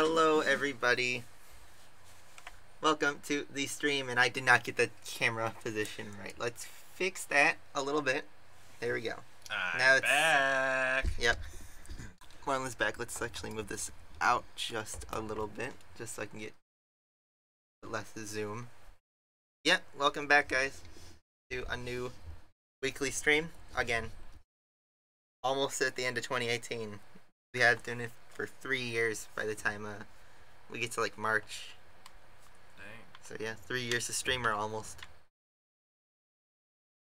Hello everybody. Welcome to the stream, and I did not get the camera position right. Let's fix that a little bit. There we go. Now it's back. Yep. Marlon's back. Let's actually move this out just a little bit, just so I can get less zoom. Yep, welcome back guys to a new weekly stream. Again, almost at the end of 2018. We have done it for 3 years by the time we get to like March. Dang. So yeah, 3 years of streamer almost.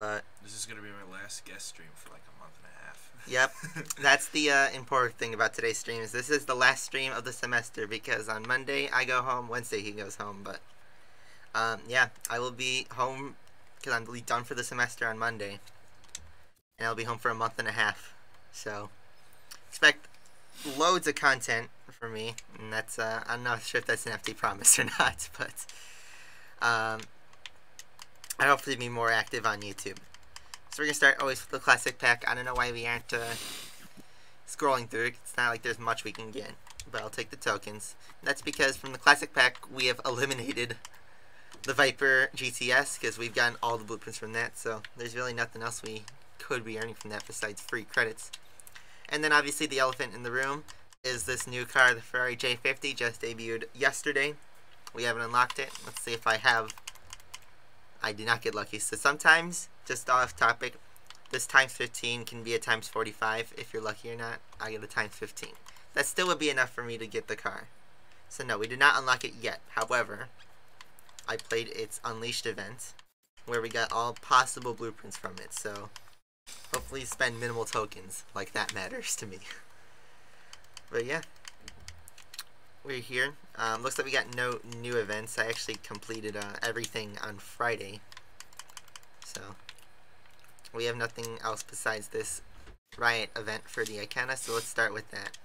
But this is gonna be my last guest stream for like a month and a half. Yep, that's the important thing about today's stream is this is the last stream of the semester, because on Monday I go home, Wednesday he goes home, but yeah, I will be home because I'm done for the semester on Monday, and I'll be home for a month and a half. So expect loads of content for me, and that's I'm not sure if that's an empty promise or not, but I hopefully be more active on YouTube. So we're gonna start always with the classic pack. I don't know why we aren't scrolling through it. It's not like there's much we can get, but I'll take the tokens. That's because from the classic pack we have eliminated the Viper GTS because we've gotten all the blueprints from that, so there's really nothing else we could be earning from that besides free credits. And then obviously the elephant in the room is this new car, the Ferrari J50, just debuted yesterday. We haven't unlocked it. Let's see if I have. I did not get lucky. So sometimes, just off topic, this times 15 can be a times 45 if you're lucky or not. I get a times 15. That still would be enough for me to get the car. So no, we did not unlock it yet. However, I played its Unleashed event where we got all possible blueprints from it. So hopefully spend minimal tokens, like that matters to me. But yeah, we're here. Looks like we got no new events. I actually completed everything on Friday. So we have nothing else besides this Riot event for the Icona, so let's start with that.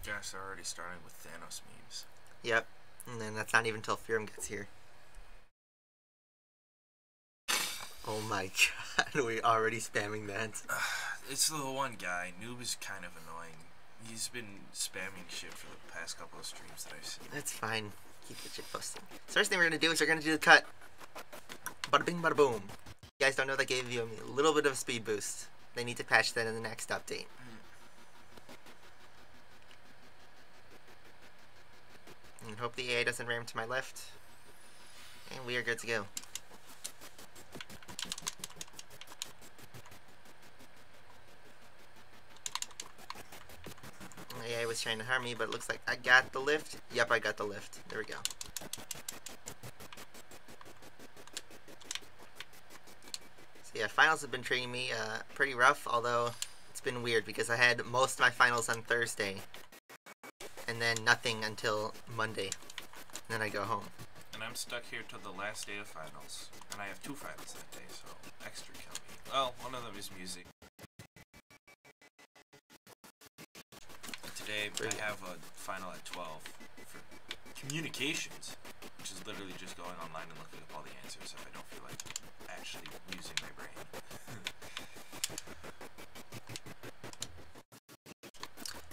Gosh, they're already starting with Thanos memes. Yep, and then that's not even until Furum gets here. Oh my god, we're already spamming that. It's the one guy. Noob is kind of annoying. He's been spamming shit for the past couple of streams that I've seen. That's fine. Keep the shit posting. So first thing we're going to do is we're going to do the cut. Bada bing, bada boom. You guys don't know that gave you a little bit of a speed boost. They need to patch that in the next update. And hope the AI doesn't ram to my left. And we are good to go. AI was trying to harm me, but it looks like I got the lift. Yep, I got the lift. There we go. So yeah, finals have been treating me pretty rough, although it's been weird because I had most of my finals on Thursday and then nothing until Monday. And then I go home. And I'm stuck here till the last day of finals. And I have 2 finals that day, so extra kill me. Well, one of them is music. Today I have a final at 12 for communications, which is literally just going online and looking up all the answers so I don't feel like actually using my brain.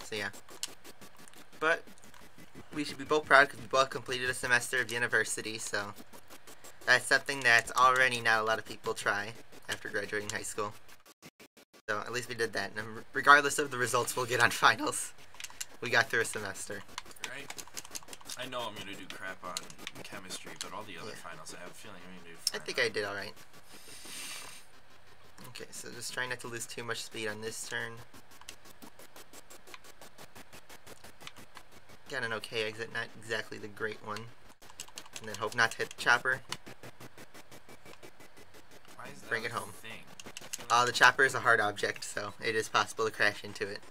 So yeah. But we should be both proud because we both completed a semester of university, so that's something that already not a lot of people try after graduating high school. So at least we did that, and regardless of the results we'll get on finals, we got through a semester. Right. I know I'm going to do crap on chemistry, but all the other finals I have a feeling I'm going to do fine. I think I did alright. Okay, so just try not to lose too much speed on this turn. Got an okay exit, not exactly the great one. And then hope not to hit the chopper. Why is that Bring it home. Thing? The chopper is a hard object, so it is possible to crash into it.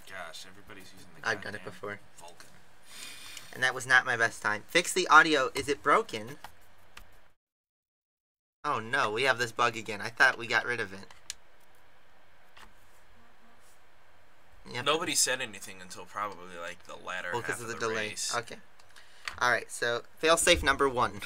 Gosh, everybody's using the I've done it before. Vulcan. And that was not my best time. Fix the audio. Is it broken? Oh no, we have this bug again. I thought we got rid of it. Yep. Nobody said anything until probably like the latter half because of the delay. race. Okay. Alright, so failsafe number 1.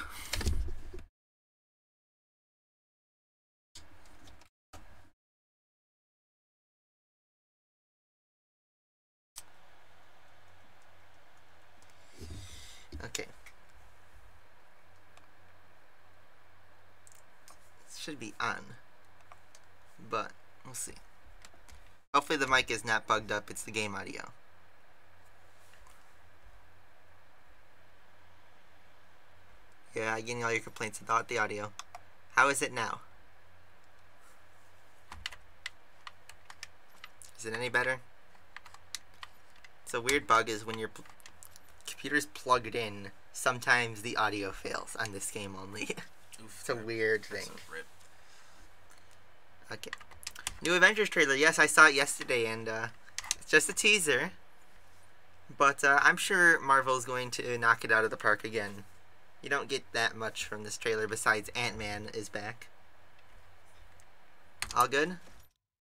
should be on. But, we'll see. Hopefully the mic is not bugged up. It's the game audio. Yeah, I'm getting all your complaints about the audio. How is it now? Is it any better? It's a weird bug is when your computer's plugged in, sometimes the audio fails on this game only. Oof, It's a weird thing. Rip. Okay. New Avengers trailer. Yes, I saw it yesterday, and it's just a teaser. But I'm sure Marvel's going to knock it out of the park again. You don't get that much from this trailer besides Ant-Man is back. All good?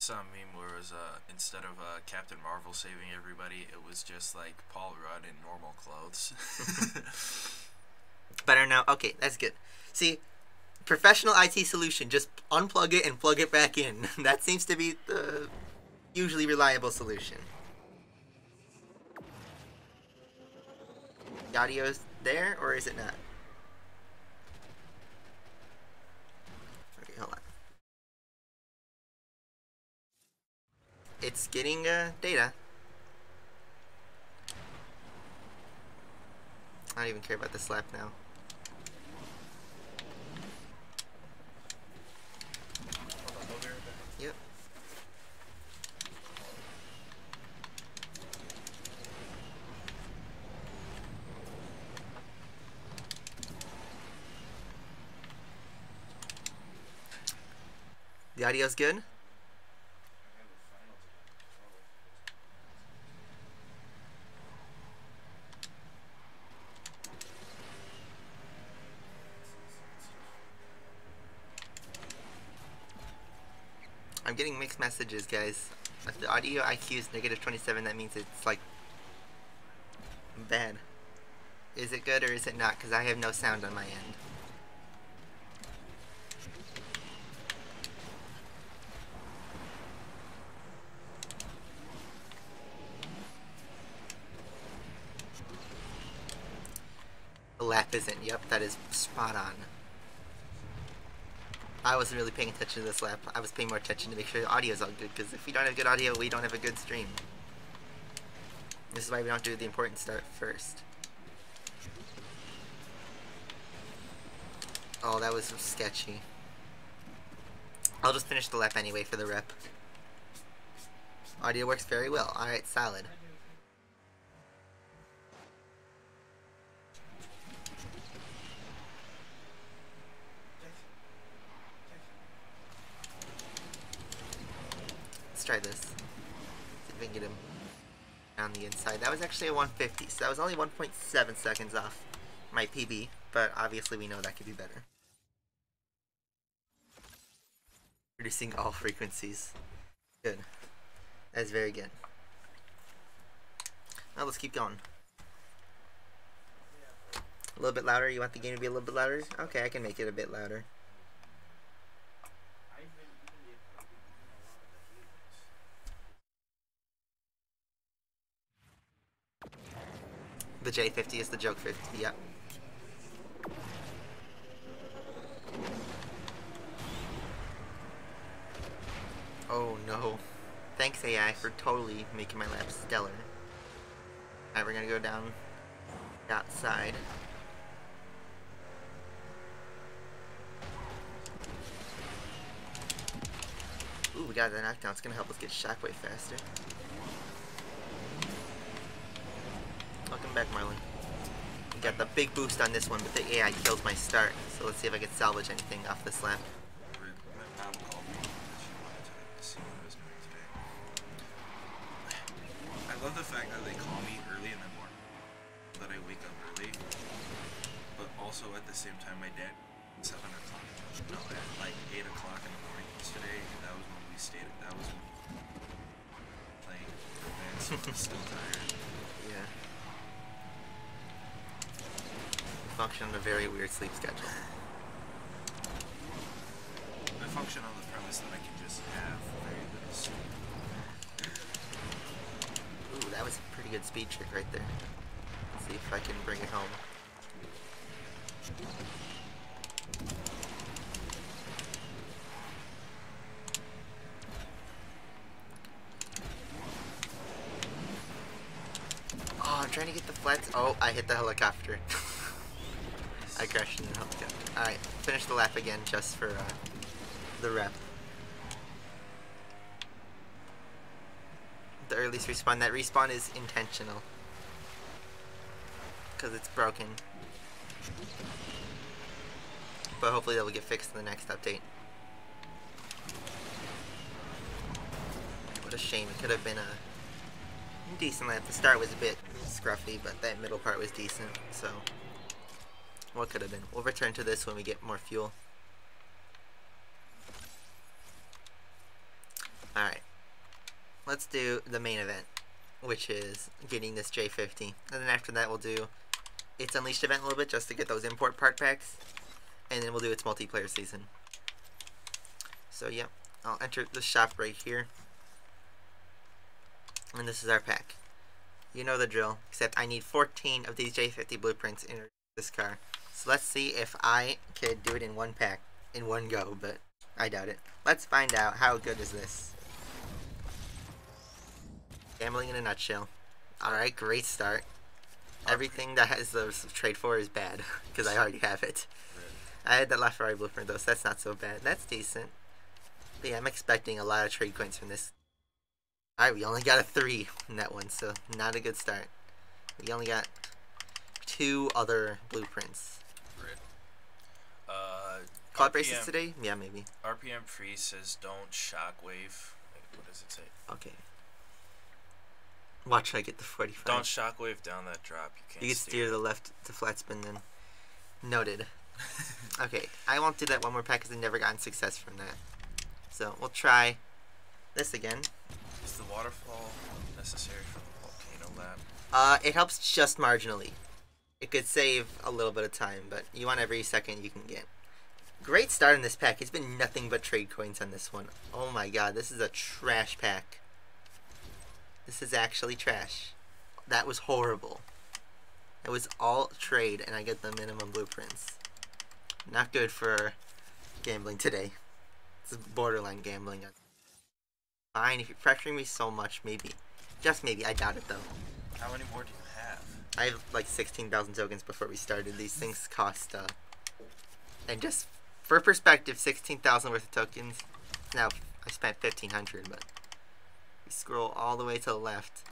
Saw a meme where it was, instead of Captain Marvel saving everybody, it was just like Paul Rudd in normal clothes. Better now. Okay, that's good. See, professional IT solution. Just unplug it and plug it back in. That seems to be the usually reliable solution. The audio's there, or is it not? Okay, hold on. It's getting data. I don't even care about the slap now. Yep. The audio's good? I'm getting mixed messages, guys. If the audio IQ is -27, that means it's like bad. Is it good or is it not? Because I have no sound on my end. The lap isn't. Yep, that is spot on. I wasn't really paying attention to this lap. I was paying more attention to make sure the audio's all good, because if we don't have good audio, we don't have a good stream. This is why we don't do the important stuff first. Oh, that was sketchy. I'll just finish the lap anyway for the rep. Audio works very well. Alright, solid. Let's try this. See if we can get him on the inside. That was actually a 150, so that was only 1.7 seconds off my PB, but obviously we know that could be better. Reducing all frequencies. Good. That's very good. Now let's keep going. A little bit louder? You want the game to be a little bit louder? Okay, I can make it a bit louder. The J50 is the joke 50, yep. Oh no. Thanks AI for totally making my lap stellar. Alright, we're gonna go down the outside. Ooh, we got the knockdown. It's gonna help us get shockwave faster. Welcome back, Marlon. We got the big boost on this one, but the AI killed my start. So let's see if I can salvage anything off this lap. I love the fact that they call me early in the morning, that I wake up early, but also at the same time my dad 7 o'clock, no, at like 8 o'clock in the morning yesterday, that was when we stayed, that was when we were playing events, so I'm still tired. Yeah. We function on a very weird sleep schedule. I function on the premise that I can just have very little sleep. Ooh, that was a pretty good speed trick right there. Let's see if I can bring it home. I'm trying to get the flats. Oh, I hit the helicopter. I crashed in the helicopter. Alright, finish the lap again just for the rep. The earliest respawn. That respawn is intentional. Because it's broken. But hopefully that will get fixed in the next update. What a shame. It could have been a decent lap. The start was a bit scruffy, but that middle part was decent. So, what could have been? We'll return to this when we get more fuel. Alright. Let's do the main event, which is getting this J50. And then after that we'll do its Unleashed event a little bit just to get those import part packs. And then we'll do its multiplayer season. So yeah, I'll enter the shop right here. And this is our pack. You know the drill, except I need 14 of these J50 blueprints in this car. So let's see if I could do it in one pack, in one go, but I doubt it. Let's find out how good is this. Gambling in a nutshell. Alright, great start. Everything that has the trade for is bad, because I already have it. I had that last Ferrari blueprint though, so that's not so bad. That's decent. But yeah, I'm expecting a lot of trade coins from this. Alright, we only got a 3 in that one, so not a good start. We only got 2 other blueprints. Club races today? Yeah, maybe. RPM Free says don't shockwave. What does it say? Okay. Watch I get the 45. Don't shockwave down that drop. You can steer to the left to flat spin then. Noted. Okay, I won't do that one more pack because I've never gotten success from that. So we'll try this again. Is the waterfall necessary for the volcano lap? It helps just marginally. It could save a little bit of time, but you want every second you can get. Great start in this pack. It's been nothing but trade coins on this one. Oh my god, this is a trash pack. This is actually trash. That was horrible. It was all trade, and I get the minimum blueprints. Not good for gambling today. This is borderline gambling. Fine, if you're pressuring me so much, maybe. Just maybe. I doubt it, though. How many more do you have? I have like 16,000 tokens before we started. These things cost, and just for perspective, 16,000 worth of tokens. Now, I spent 1,500, but we scroll all the way to the left.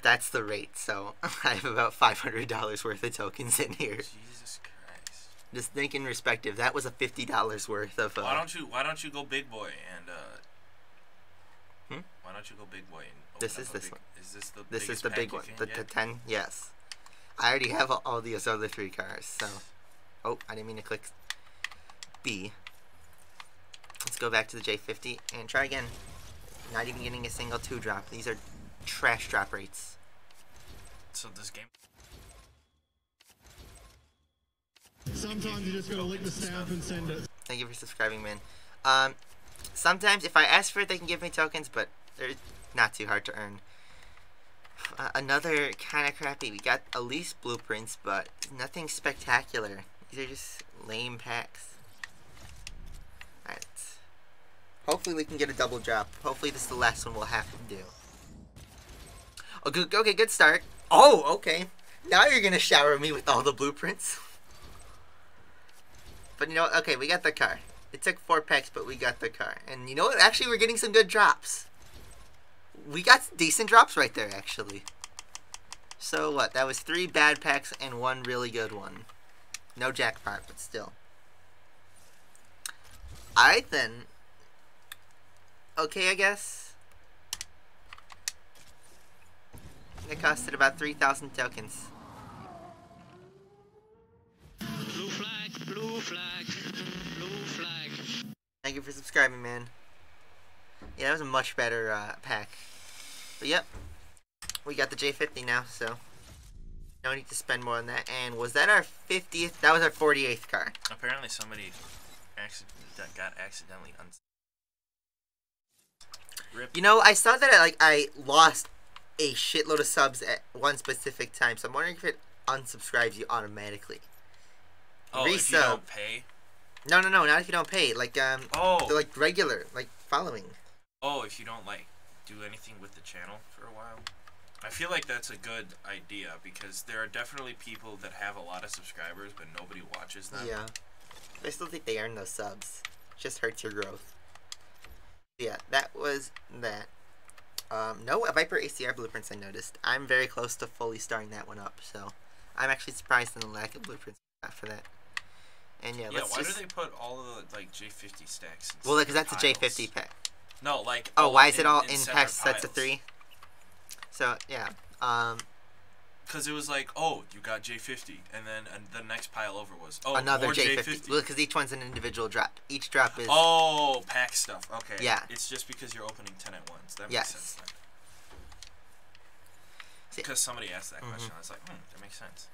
That's the rate, so I have about $500 worth of tokens in here. Jesus Christ. Just think in perspective, that was a $50 worth of... Why don't you go big boy and, Why don't you go big boy and this is this one. Is this the This is the big one. The 10, yes. Oh. I already have all these other 3 cars, so... Oh, I didn't mean to click B. Let's go back to the J50 and try again. Not even getting a single 2 drop. These are trash drop rates. So this game... Sometimes you just gotta lick the stamp and send it. Thank you for subscribing, man. Sometimes if I ask for it, they can give me tokens, but they're not too hard to earn. Another kind of crappy. We got at least blueprints, but nothing spectacular. These are just lame packs. Alright. Hopefully we can get a double drop. Hopefully this is the last one we'll have to do. Oh, good, okay, good start. Oh, okay. Now you're gonna shower me with all the blueprints. But you know what? Okay, we got the car. It took 4 packs, but we got the car. And you know what? Actually, we're getting some good drops. We got decent drops right there, actually. So what? That was 3 bad packs and 1 really good one. No jackpot, but still. Alright then. Okay, I guess. It costed about 3,000 tokens. Blue flag, blue flag, blue flag. Thank you for subscribing, man. Yeah, that was a much better pack. But yep, we got the J50 now, so no need to spend more on that. And was that our 50th? That was our 48th car. Apparently somebody got accidentally Rip. You know, I saw that I lost a shitload of subs at one specific time, so I'm wondering if it unsubscribes you automatically. Oh, Resub. if you don't pay? No, not if you don't pay. Like, oh. like regular, like following. Oh, if you don't, like, do anything with the channel for a while? I feel like that's a good idea because there are definitely people that have a lot of subscribers but nobody watches them. Yeah. I still think they earn those subs. Just hurts your growth. Yeah, that was that. No Viper ACR blueprints I noticed. I'm very close to fully starting that one up, so I'm actually surprised in the lack of blueprints for that. And yeah, Yeah, let's why just... do they put all of the like J50 stacks? Well, because that's a piles? J50 pack. No, like Oh, why is it all in separate packs sets of piles? 3? So yeah, Because it was like, oh, you got J50, and then the next pile over was another more J50. Well, because each one's an individual drop. Each drop is... Oh, pack stuff. Okay. Yeah. It's just because you're opening 10 at once. That makes Yes. sense then. Because somebody asked that question, I was like, that makes sense.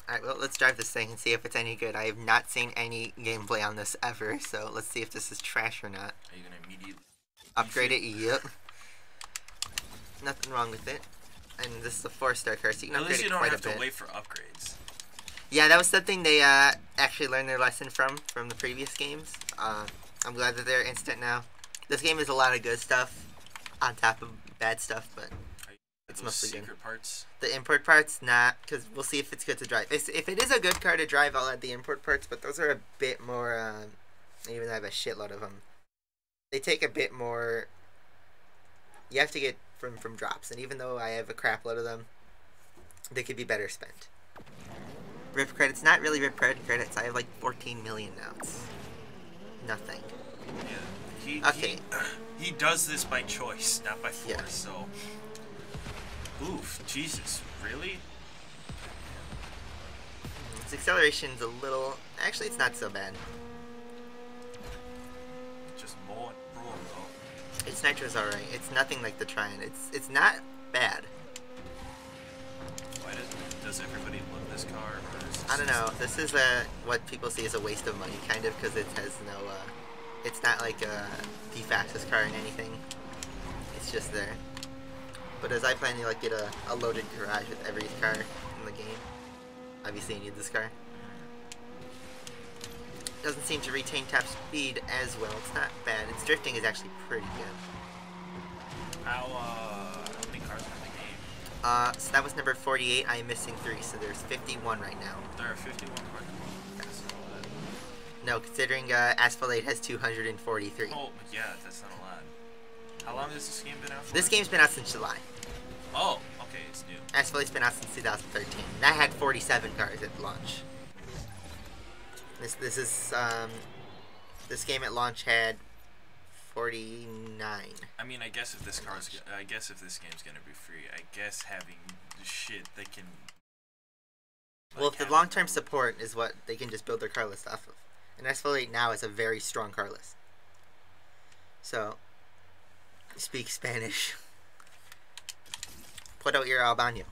Alright, well, let's drive this thing and see if it's any good. I have not seen any gameplay on this ever, so let's see if this is trash or not. Are you gonna immediately Upgrade it? Yep. Nothing wrong with it. And this is a 4-star car, so you can At upgrade least you it don't quite a have to bit. wait for upgrades. Yeah, that was something they actually learned their lesson from the previous games. I'm glad that they're instant now. This game is a lot of good stuff on top of bad stuff, but it's Those mostly good. secret parts. The import parts, not, because we'll see if it's good to drive. If it is a good car to drive, I'll add the import parts, but those are a bit more, even though I have a shitload of them. They take a bit more, you have to get from drops, and even though I have a crap load of them, they could be better spent. RIP credits, not really RIP credits, I have like 14 million now. It's nothing. Yeah. Okay. He does this by choice, not by force, Yeah. so... Oof, Jesus, really? Its acceleration's a little, actually it's not so bad. Just mow and roar, though. Its nitro's alright, it's nothing like the Tryon, it's not bad. Why does everybody love this car? Or is this I don't know. This is what people see as a waste of money, kind of, because it has no. It's not like the fastest car in anything. It's just there. But as I plan to like get a loaded garage with every car in the game, obviously you need this car. Doesn't seem to retain top speed as well. It's not bad. Its drifting is actually pretty good. how many cars are in the game? So that was number 48. I am missing 3, so there's 51 right now. There are 51 cars. That's not a lot. No, considering Asphalt 8 has 243. Oh, but yeah, that's not a lot. How long has this game been out for? This game's been out since July. Oh, okay, it's new. Asphalt's been out since 2013. That had 47 cars at launch. This game at launch had 49. I mean, I guess if this game's gonna be free, I guess having the shit they can. Well, if the long-term support is what they can just build their car list off of. And Asphalt 8 now is a very strong car list. So, speak Spanish. Put out your Albano.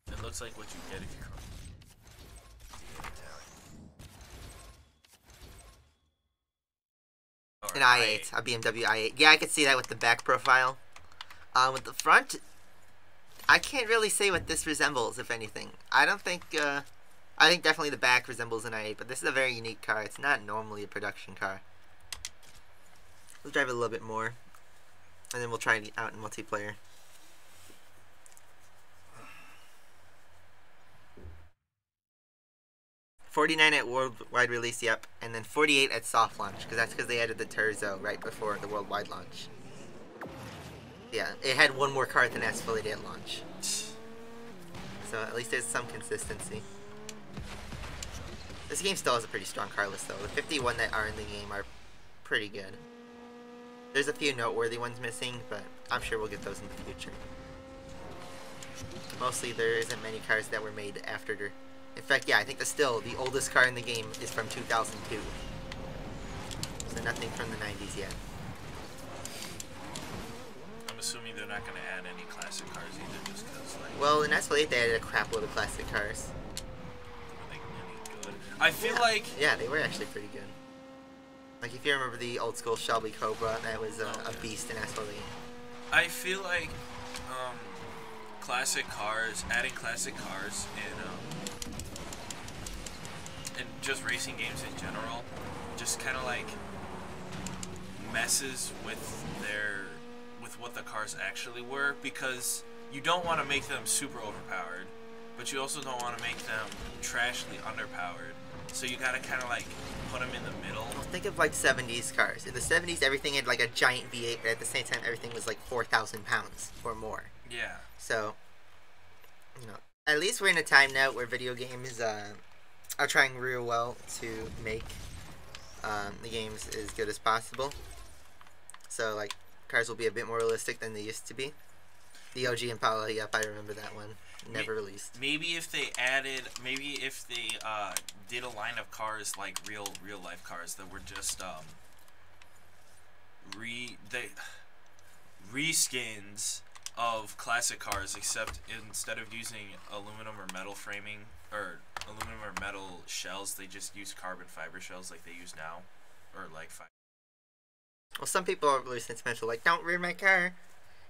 It looks like what you get if you're. An i8, a Bmw I8. Yeah, I could see that with the back profile. With the front, I can't really say what this resembles, if anything. I don't think, I think definitely the back resembles an i8, but this is a very unique car. It's not normally a production car. Let's drive it a little bit more, and then we'll try it out in multiplayer. $49 at worldwide release, yep, and then 48 at soft launch, because that's because they added the Terzo right before the worldwide launch. Yeah, it had one more car than Asphalt at launch. So at least there's some consistency. This game still has a pretty strong car list though. The 51 that are in the game are pretty good. There's a few noteworthy ones missing, but I'm sure we'll get those in the future. Mostly there isn't many cars that were made after the... In fact, yeah, I think the oldest car in the game is from 2002. So nothing from the 90s yet. I'm assuming they're not going to add any classic cars either, just because, like... Well, in Asphalt 8 they added a crap load of classic cars. Were they really good? I feel like... Yeah, they were actually pretty good. Like, if you remember the old school Shelby Cobra, that was a beast in Asphalt 8. I feel like, classic cars, adding classic cars in just racing games in general, just kind of like messes with what the cars actually were, because you don't want to make them super overpowered, but you also don't want to make them trashly underpowered. So you gotta kind of like put them in the middle. Well, think of like 70s cars. In the 70s, everything had like a giant V8, but at the same time, everything was like 4,000 pounds or more. Yeah. So, you know, at least we're in a time now where video games are trying real well to make the games as good as possible. So, like, cars will be a bit more realistic than they used to be. The OG Impala, yep, I remember that one. Never released. Maybe if they did a line of cars like real life cars that were just reskins of classic cars, except instead of using aluminum or metal framing or aluminum or metal shells, they just use carbon fiber shells like they use now, or like fiber. Well, some people are really sentimental, like, don't ruin my car.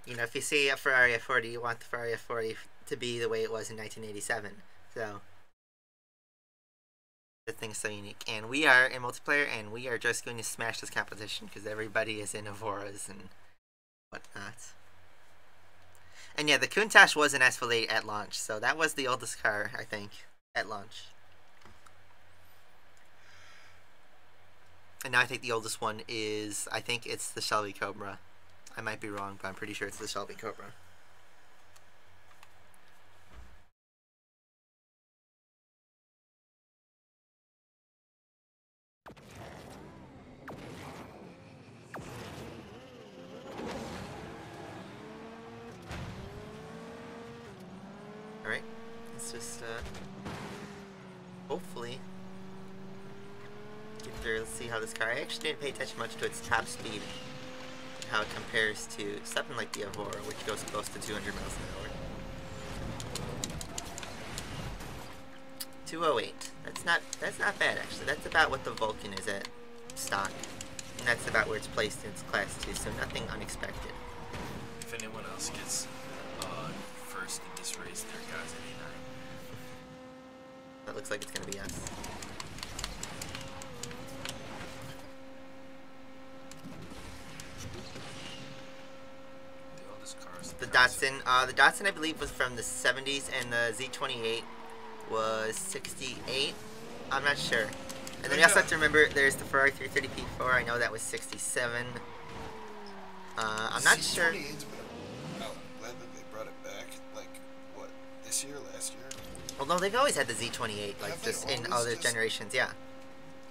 You know, if you see a Ferrari F40, you want the Ferrari F40 to be the way it was in 1987. So, the thing's so unique. And we are in multiplayer, and we are just going to smash this competition because everybody is in Avoras and whatnot. And yeah, the Countach was an Asphalt 8 at launch, so that was the oldest car, I think, at launch. And now I think the oldest one is, I think it's the Shelby Cobra. I might be wrong, but I'm pretty sure it's the Shelby Cobra. Alright, let's just, hopefully get through. Let's see how this car, I actually didn't pay attention much to its top speed, and how it compares to something like the Avora, which goes close to 200 miles an hour. 208. That's not bad, actually. That's about what the Vulcan is at stock. And that's about where it's placed in its class too, so nothing unexpected. If anyone else gets first in this race, they're guys at A9. That looks like it's gonna be us. The Datsun, I believe was from the 70s, and the Z28 was 68. I'm not sure. And then you also have to remember there's the Ferrari 330 P4. I know that was 67. I'm not sure. I'm glad that they brought it back. Like, what, this year, last year? Well, no, they've always had the Z28, like, just in other generations, yeah.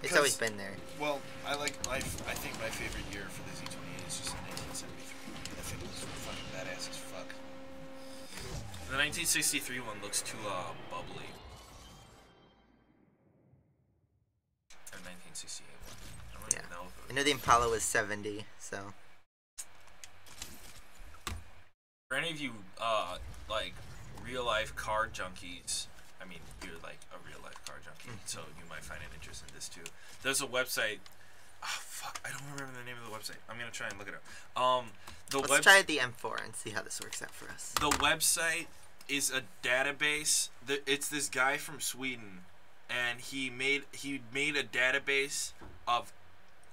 It's always been there. Well, I think my favorite year for the Z28 is just in 1973. That thing was fucking badass as fuck. The 1963 one looks too bubbly. Or 1968 one. I don't even know. I know the Impala was 70, so. For any of you like real life car junkies, I mean, you're like a real life car junkie, so you might find an interest in this too. There's a website. Oh fuck, I don't remember the name of the website. I'm gonna try and look it up. Let's try the M4 and see how this works out for us. The website is a database. It's this guy from Sweden, and he made a database of,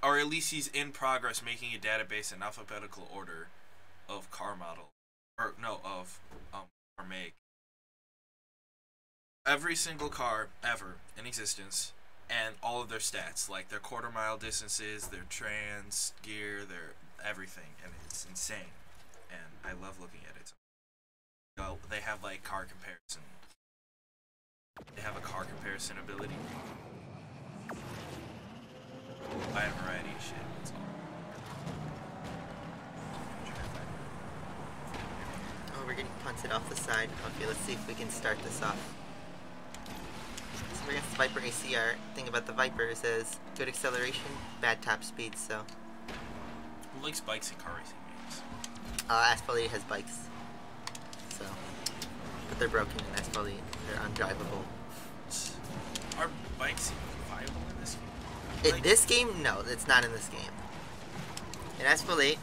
or at least he's in progress making a database in alphabetical order of car model, or no, of car make. Every single car ever in existence, and all of their stats, like their quarter mile distances, their trans gear, their everything, and it's insane. And I love looking at it. So they have like car comparison. They have a car comparison ability. Buy a variety of shit. That's all. Oh, we're getting punted off the side. Okay, let's see if we can start this off. So we're against the Viper ACR. Thing about the Viper is it has good acceleration, bad top speed, so. Who likes bikes in car racing games? Asphalt 8 has bikes. So. But they're broken in Asphalt 8. They're undrivable. Are bikes even viable in this game? In this game, no, it's not in this game. In Asphalt 8,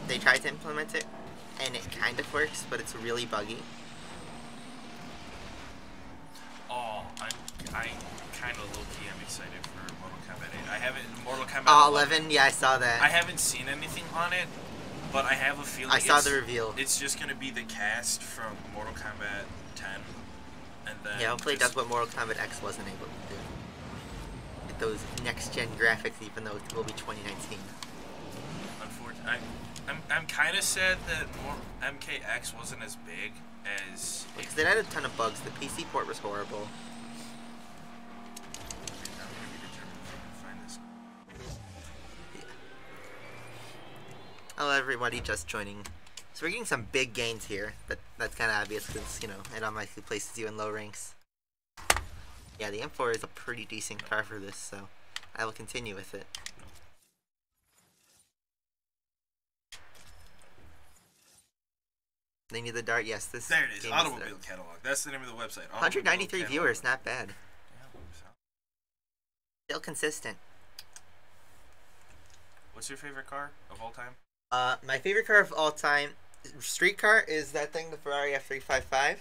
they tried to implement it, and it kind of works, but it's really buggy. Oh, I kind of low-key am excited for Mortal Kombat 8. I haven't, Mortal Kombat 11, yeah, I saw that. I haven't seen anything on it, But I have a feeling I saw the reveal. It's just gonna be the cast from Mortal Kombat 10, and then Yeah, hopefully it does what Mortal Kombat X wasn't able to do. Get those next-gen graphics, even though it will be 2019. Unfortunately, I'm kind of sad that MKX wasn't as big as. Because it had a ton of bugs. The PC port was horrible. Hello everybody, just joining. So we're getting some big gains here, but that's kind of obvious because, you know, it automatically places you in low ranks. Yeah, the M4 is a pretty decent car for this, so I will continue with it. They need the dart, yes. This there it is, game Automobile Catalog. That's the name of the website. 193 viewers, not bad. Yeah, Still consistent. what's your favorite car of all time? My favorite car of all time, street car, is that thing, the Ferrari F355.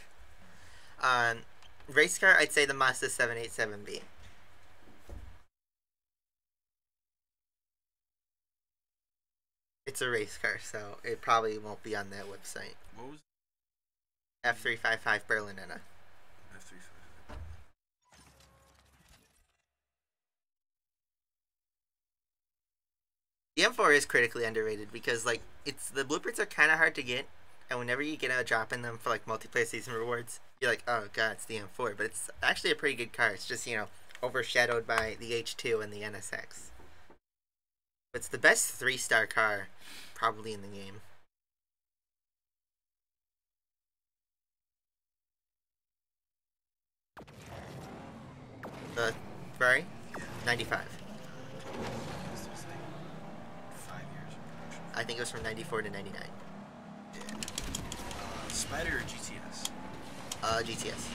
Race car, I'd say the Mazda 787B. It's a race car, so it probably won't be on that website. What was F355 Berlinetta. F355? The M4 is critically underrated because, like, the blueprints are kind of hard to get, and whenever you get a drop in them for, like, multiplayer season rewards, you're like, oh god, it's the M4, but it's actually a pretty good car. It's just, you know, overshadowed by the H2 and the NSX. It's the best 3-star car, probably, in the game. The Ferrari? 95. I think it was from 94 to 99. Yeah. Spider or GTS? GTS.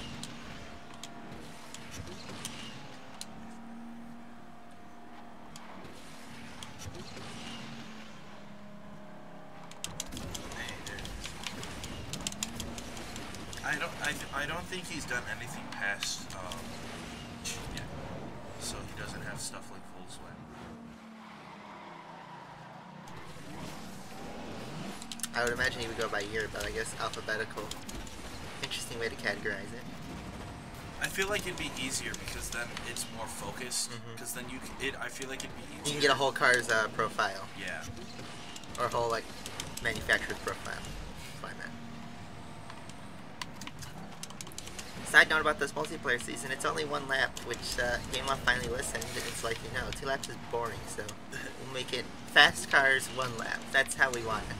I don't think he's done anything past yet, so he doesn't have stuff like Volkswagen. I would imagine he would go by year, but I guess alphabetical. Interesting way to categorize it. I feel like it'd be easier because then it's more focused. Because then I feel like it'd be easier. You can get a whole car's profile. Yeah. Or a whole, like, manufacturer's profile. Fine, man. Side note about this multiplayer season, it's only 1 lap, which Game Off finally listened. It's like, you know, 2 laps is boring, so we'll make it fast cars 1 lap. That's how we want it.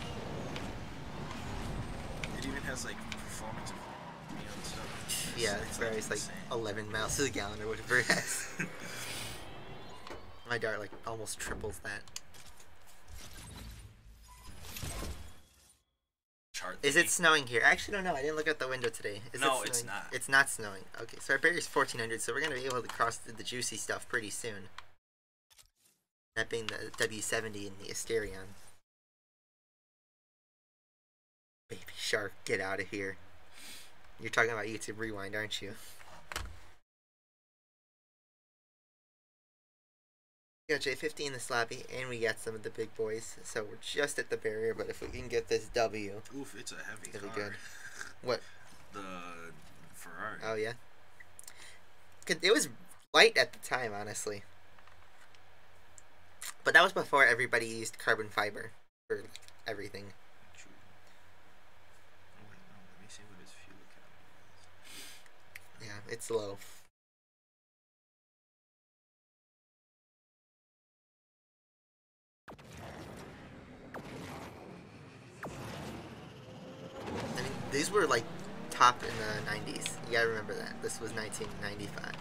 It even has like performance and stuff. Yeah, it's Ferrari's like 11 miles to the gallon or whatever it has. My dart like almost triples that. Is it snowing here? I actually don't know. I didn't look out the window today. No, it's not. It's not snowing. Okay, so our barrier's 1400, so we're going to be able to cross the juicy stuff pretty soon. That being the W70 and the Asterion. Baby Shark, get out of here. You're talking about YouTube Rewind, aren't you? We got J50 in this lobby, and we got some of the big boys. So we're just at the barrier, but if we can get this W... Oof, it's a heavy car. Good. What? The Ferrari. Oh, yeah? It was light at the time, honestly. But that was before everybody used carbon fiber for everything. True. Oh, wait, no, let me see what his fuel economy is. Yeah, it's low. I mean, these were like top in the 90s. You gotta remember that. This was 1995.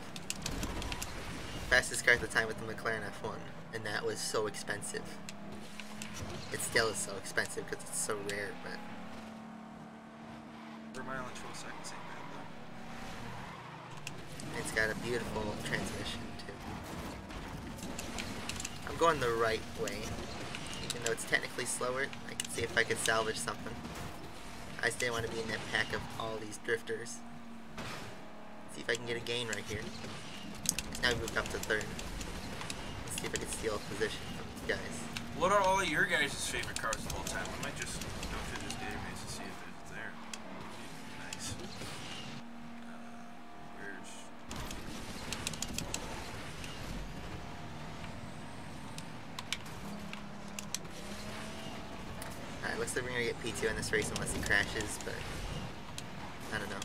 Fastest car at the time with the McLaren F1, and that was so expensive. It still is so expensive because it's so rare, but... Per mile in 12 seconds ain't bad It's got a beautiful transmission, too. I'm going the right way. Even though it's technically slower, I can see if I could salvage something. I still want to be in that pack of all these drifters. See if I can get a gain right here. Now we moved up to 3rd. Let's see if I can steal a position from these guys. What are all of your guys' favorite cars of all time? I might just go through this database and see if it's there. Nice. Where's... Alright, looks like we're gonna get P2 in this race unless he crashes, but I don't know.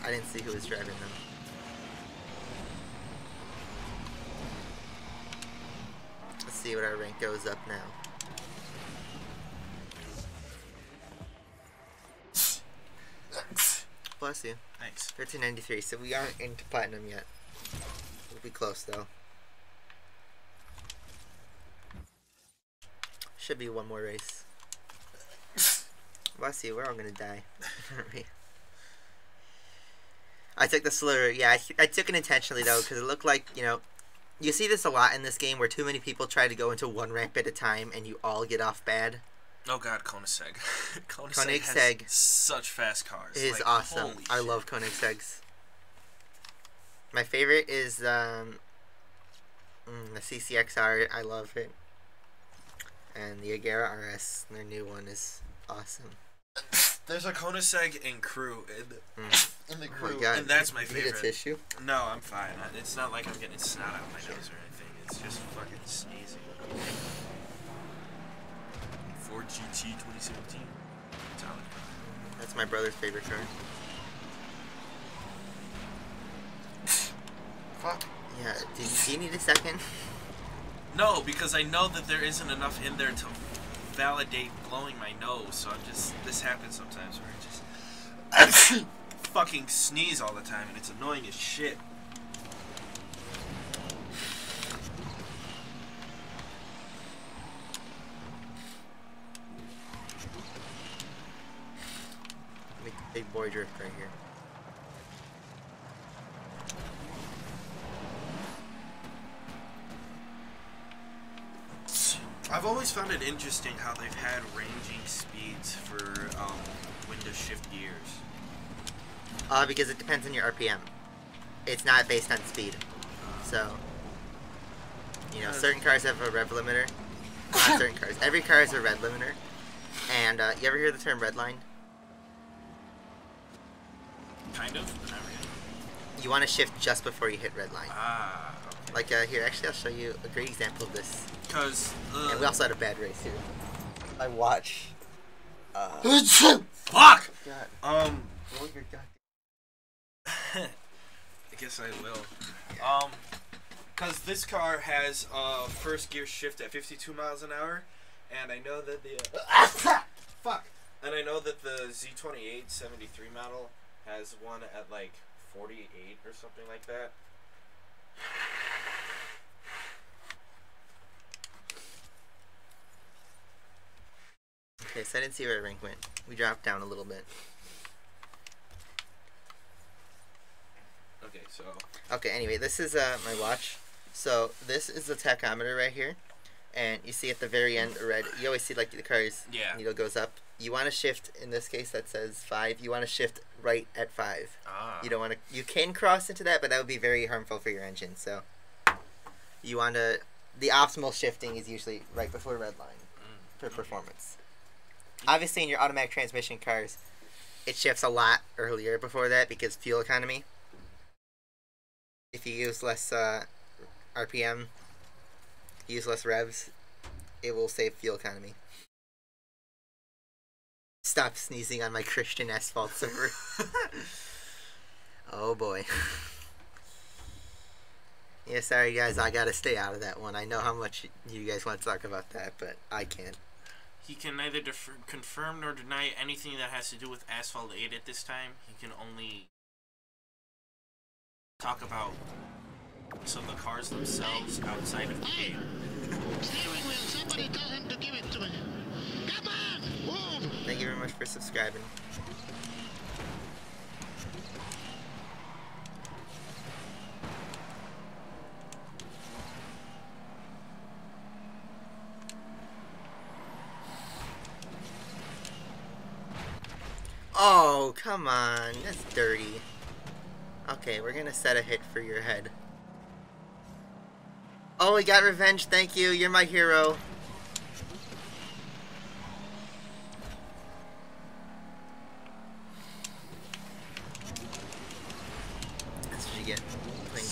I didn't see who was driving them. Let's see what our rank goes up now. Bless you. Thanks. 1393, so we aren't into platinum yet. We'll be close though. Should be one more race. Bless you, we're all gonna die. I took the slur. Yeah, I took it intentionally though, because it looked like, you know, you see this a lot in this game where too many people try to go into one ramp at a time and you all get off bad. Oh god, Koenigsegg. Koenigsegg has such fast cars. It is like, awesome. holy I shit. love Koenigsegg's. My favorite is the CCXR. I love it. And the Agera RS, their new one, is awesome. There's a Koenigsegg in crew in the crew, Oh my God. and that's my Need favorite. a tissue? No, I'm fine. It's not like I'm getting snot out my nose or anything. It's just fucking sneezing. Ford GT 2017. Solid. That's my brother's favorite car. Fuck. Yeah, do you need a second? No, because I know that there isn't enough in there to validate blowing my nose, so I'm just... This happens sometimes where I just... fucking sneeze all the time, and it's annoying as shit. Big boy drift right here. I've always found it interesting how they've had ranging speeds for window shift gears. Because it depends on your RPM. It's not based on speed. So, you know, certain cars have a rev limiter. Not certain cars. Every car has a rev limiter. And you ever hear the term redline? Kind of, but not really. You want to shift just before you hit redline. Ah, okay. Like here, actually, I'll show you a great example of this. Because And we also had a bad race here. I watch. fuck. God. Roll your goddamn. I guess I will. Because this car has first gear shift at 52 miles an hour, and I know that the fuck, and I know that the Z28 73 model has one at like 48 or something like that. Okay, so I didn't see where our rank went. We dropped down a little bit. Okay, so Okay, anyway, this is my watch. So this is the tachometer right here, and you see at the very end a red. You always see like the car's needle goes up. You want to shift. In this case, that says 5. You want to shift right at 5. ah, You don't want to. You can cross into that, but that would be very harmful for your engine. So you want to. The optimal shifting is usually right before red line for performance. Obviously, in your automatic transmission cars, it shifts a lot earlier before that because fuel economy. If you use less RPM, use less revs, it will save fuel economy. Stop sneezing on my Christian Asphalt server. Oh boy. Yeah, sorry guys, I gotta stay out of that one. I know how much you guys want to talk about that, but I can't. he can neither confirm nor deny anything that has to do with Asphalt 8 at this time. He can only talk about some of the cars themselves outside of the game. Steering wheel, somebody tell him to give it to me. Come on, move! Thank you very much for subscribing. Oh, come on. That's dirty. Okay, we're gonna set a hit for your head. Oh, we got revenge. Thank you. You're my hero.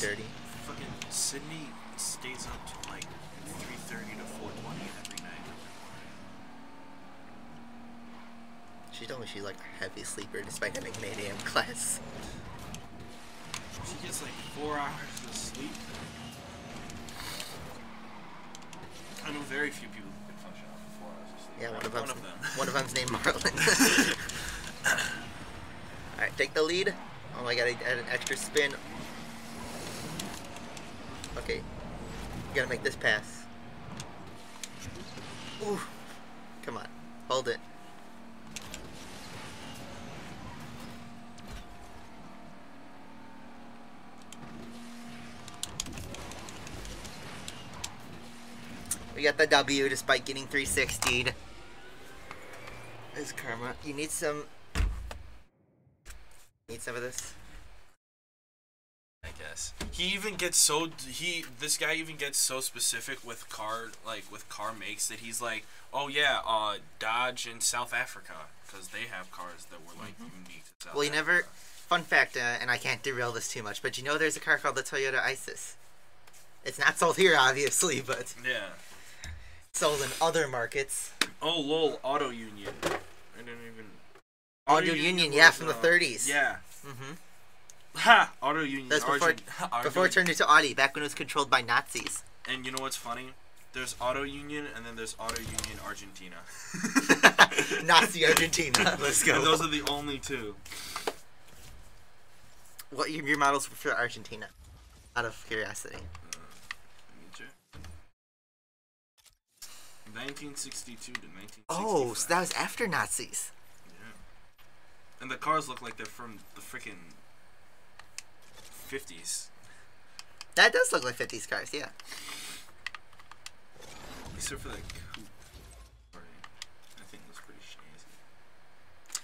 dirty. Fucking Sydney stays up to like 3:30 to 4:20 every night. She told me she's like a heavy sleeper despite having an 8 a.m. class. She gets like 4 hours of sleep. I know very few people who can function off of 4 hours of sleep. Yeah, one of them. One of them's named Marlon. Alright, take the lead. Oh my god, I add an extra spin. Okay. You gotta make this pass. Ooh. Come on. Hold it. We got the W despite getting 360'd. This karma. You need some... Need some of this? I guess. He even gets so... This guy even gets so specific with car makes that he's like, oh yeah, Dodge in South Africa. Because they have cars that were like unique to South Well, you Africa. never... Fun fact, and I can't derail this too much, but you know there's a car called the Toyota Isis. It's not sold here, obviously, but... Yeah. Sold in other markets. Oh, lol, Auto Union. I didn't even... Auto Union, yeah, from the 30s. Yeah. Mm-hmm. Ha! Auto Union. That's before it turned into Audi, back when it was controlled by Nazis. And you know what's funny? There's Auto Union, and then there's Auto Union Argentina. Nazi Argentina. Let's go. And those are the only two. What your models for Argentina? Out of curiosity. 1962 to 1965. Oh, so that was after Nazis. Yeah. And the cars look like they're from the freaking 50s. That does look like 50s cars, yeah. Except for that coupe. I think it looks pretty snazzy.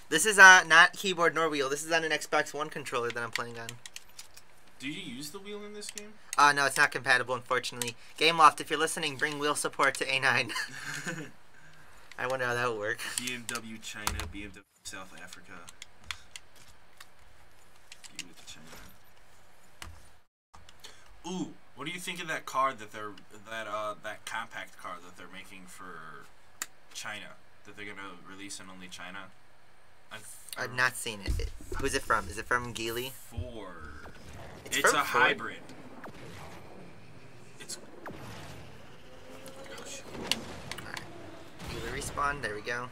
This is not keyboard nor wheel. This is on an Xbox One controller that I'm playing on. Do you use the wheel in this game? No, it's not compatible, unfortunately. GameLoft, if you're listening, bring wheel support to A9. I wonder how that would work. BMW China, BMW South Africa. BMW China. Ooh, what do you think of that car that that compact car that they're making for China? That they're gonna release in only China? I've not seen it. Who's it from? Is it from Geely? Ford. It's from a Ford? hybrid. It's. Alright. Geely respawn. There we go.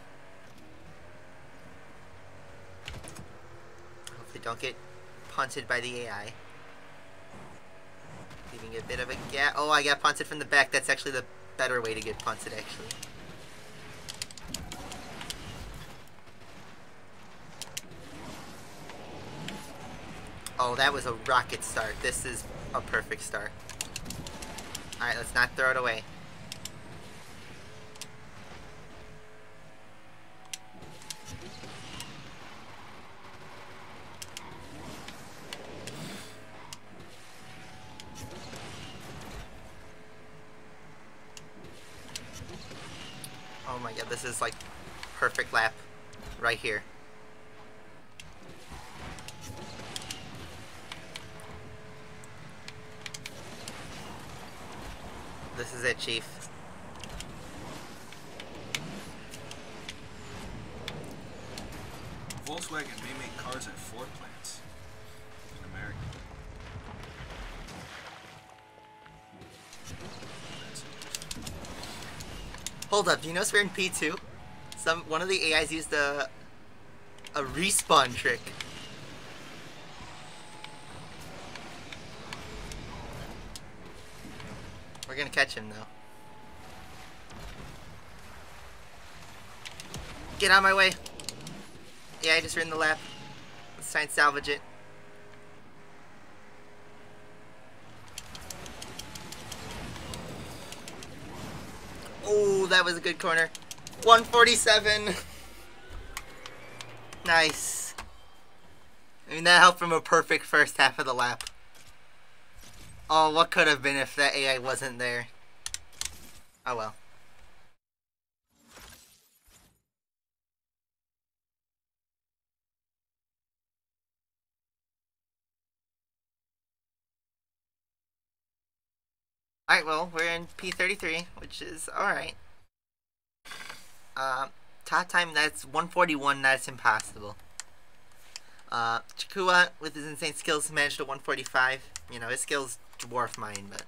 Hopefully don't get punted by the AI. Leaving a bit of a gap. Oh, I got punted from the back. That's actually the better way to get punted, actually. Oh, that was a rocket start. This is a perfect start. Alright, let's not throw it away. Oh my god, this is like perfect lap right here. This is it, Chief. Volkswagen may make cars at Ford plants in America. Hold up, do you notice we're in P2? One of the AIs used a respawn trick. We're gonna catch him though. Get out of my way. Yeah, I just ran the lap. Let's try and salvage it. Oh, that was a good corner. 147. Nice. I mean, that helped from a perfect first half of the lap. Oh, what could have been if that AI wasn't there? Oh well. Alright, well, we're in P33, which is alright. Top time, that's 141, that's impossible. Chikua, with his insane skills, managed a 145. You know, his skills dwarf mine, but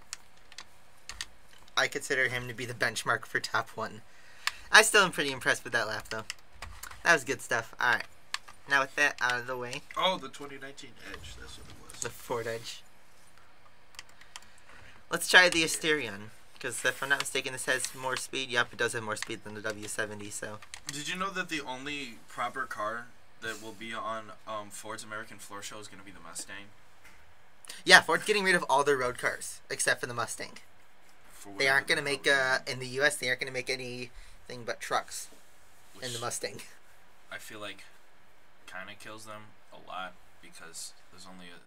I consider him to be the benchmark for top 1. I still am pretty impressed with that lap, though. That was good stuff. Alright. Now with that out of the way. Oh, the 2019 Edge, that's what it was. The Ford Edge. Let's try the Asterion, because if I'm not mistaken, this has more speed. Yep, it does have more speed than the W70, so. Did you know that the only proper car that will be on Ford's American Floor Show is going to be the Mustang? Yeah, Ford's getting rid of all their road cars, except for the Mustang. They aren't going to make, in the U.S., they aren't going to make anything but trucks in the Mustang. I feel like kind of kills them a lot, because there's only a...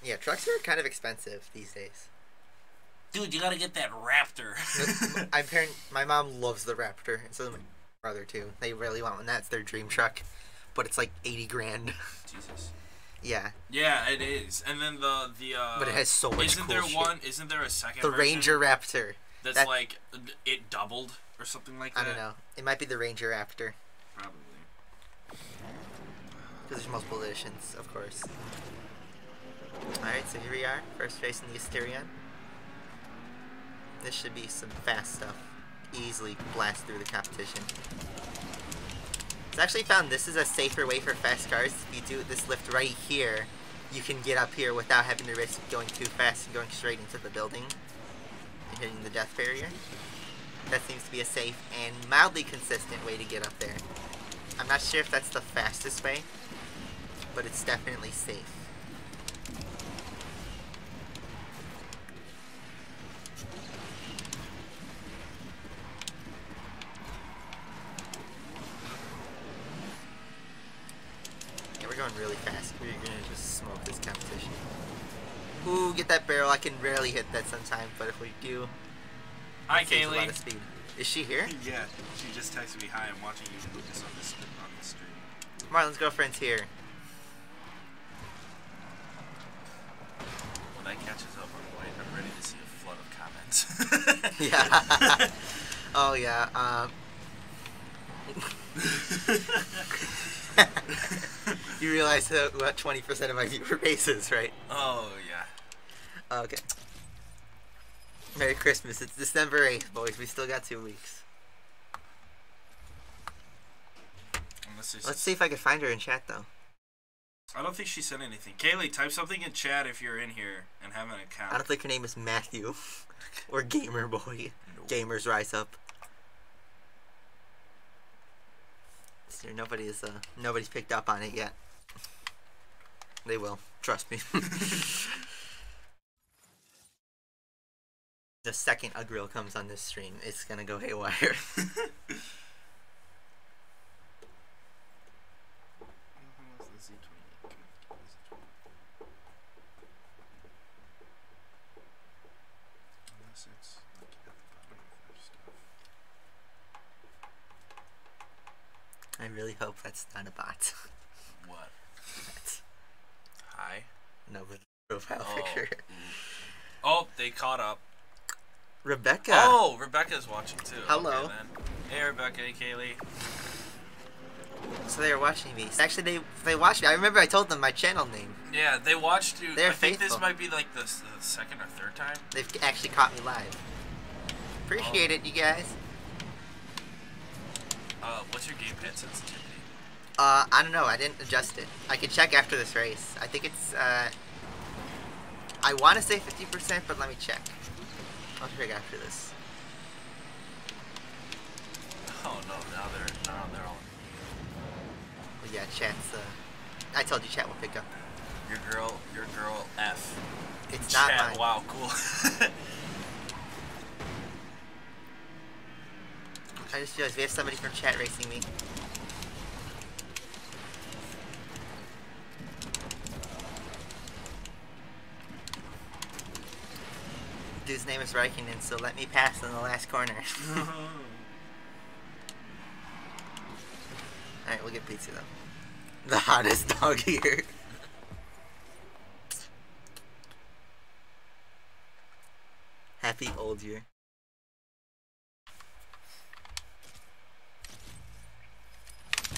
Yeah, trucks are kind of expensive these days. Dude, you gotta get that Raptor. My mom loves the Raptor, and so does my brother too. They really want one. That's their dream truck, but it's like 80 grand. Jesus. Yeah. Yeah, it is. And then the But it has so much cool shit. Isn't there a second The version Ranger Raptor. that's like it doubled or something like that? I don't know. It might be the Ranger Raptor. Probably. Because there's multiple editions, of course. Alright, so here we are. First race in the Asterion. This should be some fast stuff. Easily blast through the competition. I've actually found this is a safer way for fast cars. If you do this lift right here, you can get up here without having to risk going too fast and going straight into the building and hitting the death barrier. That seems to be a safe and mildly consistent way to get up there. I'm not sure if that's the fastest way, but it's definitely safe. We're going really fast. We're gonna just smoke this competition. Ooh, get that barrel. I can rarely hit that sometimes, but if we do, hi, a lot Kaylee. of speed. Is she here? Yeah, she just texted me, hi, I'm watching you do this on the stream. Marlon's girlfriend's here. When that catches up, I'm ready to see a flood of comments. Yeah. Oh, yeah. You realize what 20% of my viewer base is, right? Oh, yeah. Okay. Merry Christmas. It's December 8th, boys. We still got 2 weeks. Let's see if I can find her in chat, though. I don't think she said anything. Kaylee, type something in chat if you're in here and have an account. I don't think her name is Matthew. Or Gamer Boy. Nope. Gamers Rise Up. So nobody's picked up on it yet. They will. Trust me. The second a grill comes on this stream, it's gonna go haywire. I really hope that's not a bot. What? That's, hi? no, but profile picture. Oh, they caught up. Rebecca. Oh, Rebecca's watching too. Hello. Okay, then. Hey, Rebecca. Hey, Kaylee. So they were watching me. Actually, they watched me. I remember I told them my channel name. Yeah, they watched you. They're I think faithful. this might be like the second or third time. They've actually caught me live. Appreciate it, you guys. What's your gamepad sensitivity? I don't know. I didn't adjust it. I can check after this race. I think it's, I want to say 50%, but let me check. I'll check after this. Oh no, now they're all. Well, yeah, chat's, I told you chat will pick up. Your girl F. It's Chat, not mine. wow, cool. I just realized we have somebody from chat racing me. Dude's name is Raikkonen, so let me pass in the last corner. Alright, we'll get pizza though. The hottest dog here. Happy old year.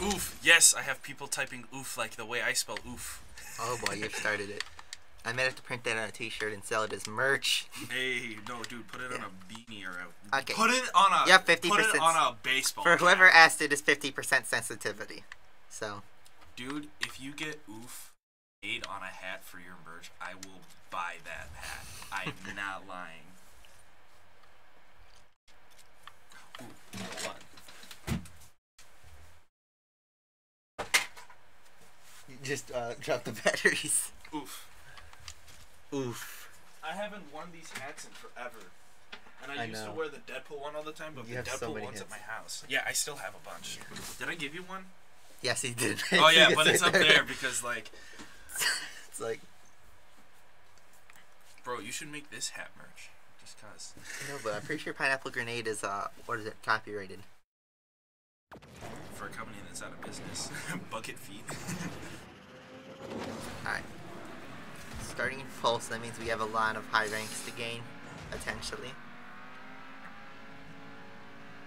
Oof. Yes, I have people typing oof like the way I spell oof. Oh boy, you've started it. I might have to print that on a t-shirt and sell it as merch. Hey, no, dude, put it on a beanie or a... Okay. Put it on a... Yeah, 50%. Put it on a baseball For cap. whoever asked, it is 50% sensitivity. So. Dude, if you get oof made on a hat for your merch, I will buy that hat. I'm not lying. Ooh, hold on. You just dropped the batteries. Oof. Oof. I haven't worn these hats in forever. And I used know. to wear the Deadpool one all the time, but You the have so Deadpool many one's at hats. my house. Yeah, I still have a bunch. Did I give you one? Yes, he did. Oh yeah, but right it's up there because like... It's like... Bro, you should make this hat merch. Just cause. No, but I'm pretty sure Pineapple Grenade is, what is it, copyrighted. For a company that's out of business. Bucket feet. Alright. Starting in Pulse, that means we have a lot of high ranks to gain, potentially.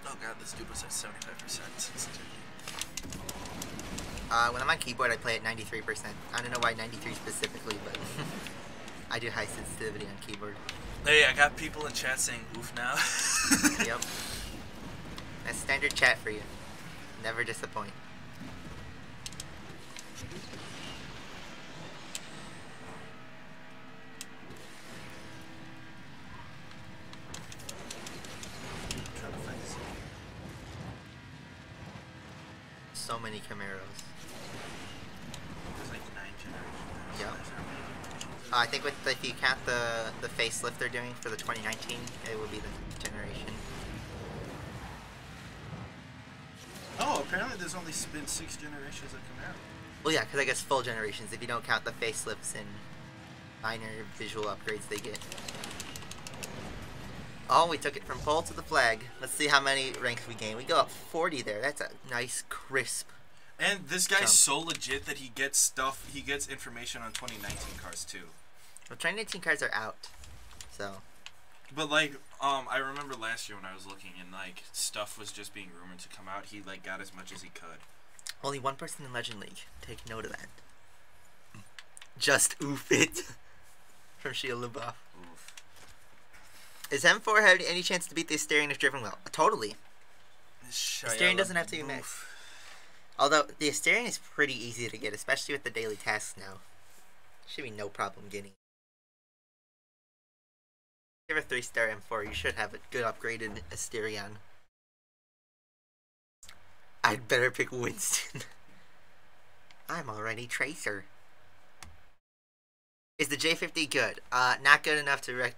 Oh god, this dude was at 75% sensitivity. When I'm on keyboard, I play at 93%. I don't know why 93 specifically, but I do high sensitivity on keyboard. Hey, I got people in chat saying oof now. Yep. That's standard chat for you. Never disappoint. So many Camaros. There's like 9 generations. Yep. I think if you count the facelift they're doing for the 2019, it will be the generation. Oh, apparently there's only been 6 generations of Camaro. Well, yeah, because I guess full generations, if you don't count the facelifts and minor visual upgrades they get. Oh, we took it from pole to the flag. Let's see how many ranks we gain. We go up 40 there. That's a nice, crisp. And this guy's jump. so legit that he gets stuff, he gets information on 2019 cars too. Well, 2019 cars are out, so. But like, I remember last year when I was looking and like stuff was just being rumored to come out, he like got as much as he could. Only one person in Legend League. Take note of that. Just oof it. From Shia LaBeouf. Oof. Is M4 have any chance to beat the Asterion if driven well? Totally. The Asterion doesn't have to be maxed. Although, the Asterion is pretty easy to get, especially with the daily tasks now. Should be no problem getting. If you have a 3-star M4, you should have a good upgraded Asterion. I'd better pick Winston. I'm already Tracer. Is the J50 good? Not good enough to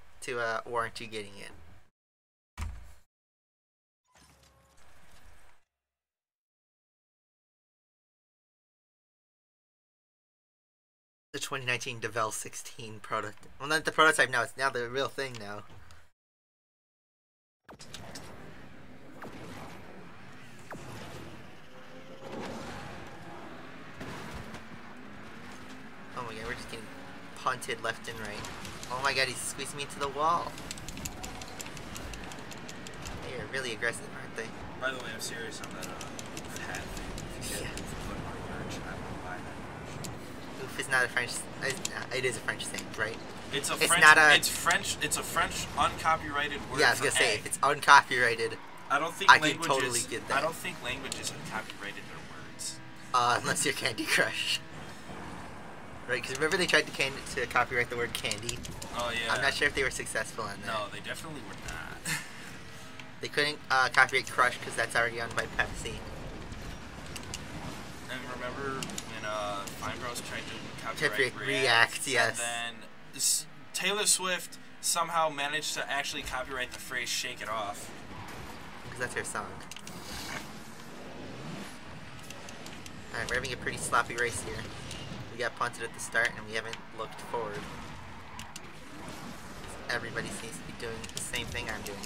warrant you getting it. The 2019 Devel 16 product. Well, not the prototype now. It's now the real thing now. Oh my god, we're just getting punted left and right. Oh my god, he's squeezing me into the wall. They are really aggressive, aren't they? By the way, I'm serious on that hat thing. If you get put on merch, I will buy that merch. Oof is not a French. It is a French thing, right? It's a It's French. not a- It's French. It's a French uncopyrighted word. Yeah, I was for gonna say, egg. if it's uncopyrighted, I don't think I could languages. totally get that. I don't think languages have copyrighted their words. unless you're Candy Crush. Right, because remember they tried to copyright the word candy? Oh yeah. I'm not sure if they were successful on that. No, they definitely were not. They couldn't copyright Crush because that's already owned by Pepsi. And remember when Fine Bros tried to Copyright copyright React, yes. And then Taylor Swift somehow managed to actually copyright the phrase "Shake It Off." Because that's her song. Alright, we're having a pretty sloppy race here. We got punted at the start and we haven't looked forward. Everybody seems to be doing the same thing I'm doing.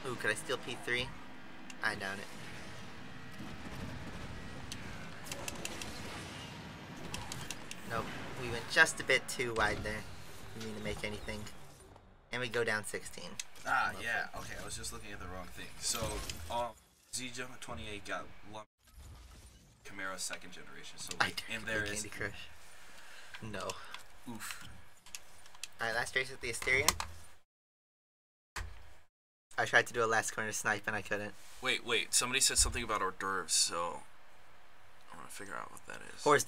Ooh, could I steal P3? I doubt it. Nope. We went just a bit too wide there. We need to make anything. And we go down 16. Ah, yeah. Okay, I was just looking at the wrong thing. So, Z28 got lumped Camaro second generation. So, like, in there is... Candy Crush. No. Oof. Alright, last race with the Asteria. I tried to do a last corner snipe and I couldn't. Wait. Somebody said something about hors d'oeuvres, so... I want to figure out what that is. Hors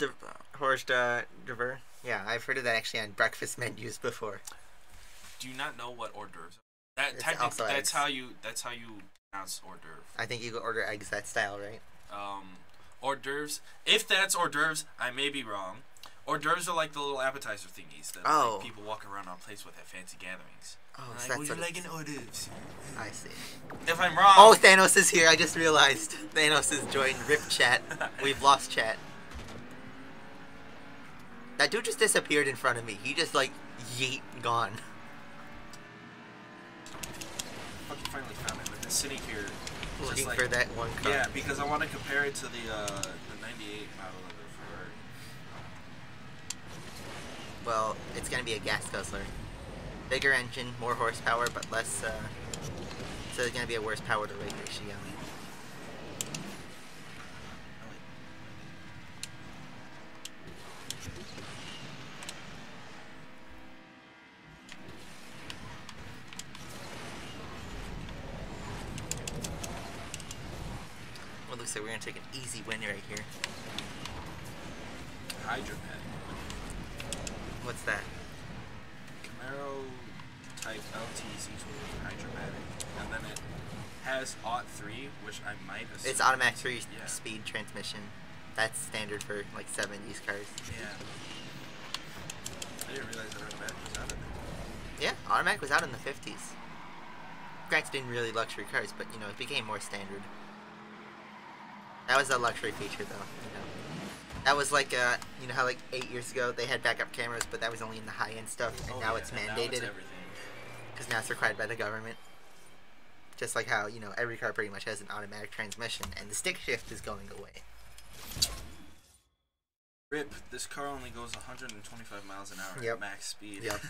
d'oeuvre? Yeah, I've heard of that actually on breakfast menus before. Do you not know what hors d'oeuvres are? That's how you pronounce hors d'oeuvre. I think you could order eggs that style, right? Hors d'oeuvres. If that's hors d'oeuvres, I may be wrong. Hors d'oeuvres are like the litre appetizer thingies that like, people walk around on plates with at fancy gatherings. Oh, so like, that's would you like an hors d'oeuvres? I see. If I'm wrong... Oh, Thanos is here. I just realized. Thanos has joined RIP chat. We've lost chat. That dude just disappeared in front of me. He just, like, yeet, gone. Fucking finally found it. I've been sitting here... Looking like, for that one car. Yeah, because I want to compare it to the 98 model of the Ferrari. Well, it's going to be a gas guzzler. Bigger engine, more horsepower, but less, so it's going to be a worse power to weight ratio. Well, looks like we're going to take an easy win right here. Hydromet. What's that? Camaro type LTZ hydromatic, and then it has AUT3, which I might assume. It's automatic 3-speed transmission. That's standard for like 70s cars. Yeah. I didn't realize that automatic was out of there. Yeah, automatic was out in the 50s. Granted, in really luxury cars, but you know, it became more standard. That was a luxury feature, though. You know, that was like you know how like 8 years ago they had backup cameras, but that was only in the high-end stuff, and now it's mandated. Because now it's required by the government. Just like how, you know, every car pretty much has an automatic transmission, and the stick shift is going away. RIP, this car only goes 125 miles an hour at max speed. Yep.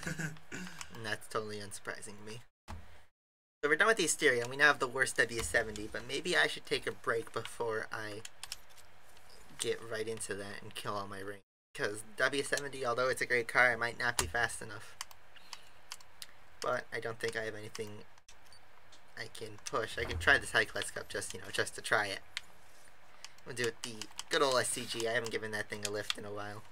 And that's totally unsurprising to me. So we're done with the Asteria, and we now have the worst W70, but maybe I should take a break before I get right into that and kill all my range. Because W70, although it's a great car, I might not be fast enough. But I don't think I have anything I can push. I can try the Cyclex Cup just, you know, just to try it. We'll do it the good old SCG. I haven't given that thing a lift in a while.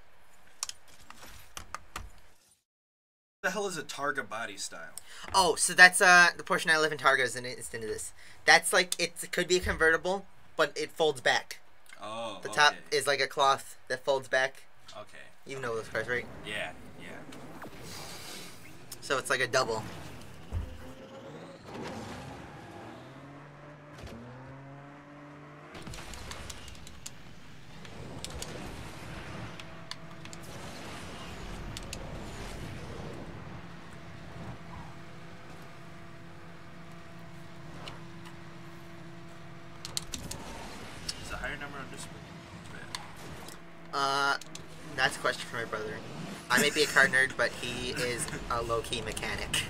What the hell is a Targa body style? Oh, so that's the Porsche 911 Targa is into this. That's like, it could be a convertible, but it folds back. Oh, the top is like a cloth that folds back. Okay. You know those cars, right? Yeah. So it's like a double. Is a higher number on this? That's a question for my brother. I may be a car nerd, but he is a low-key mechanic.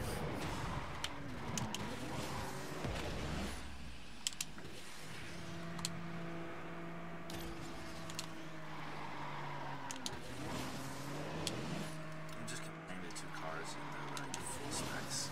I'm just comparing the two cars and they're like full specs.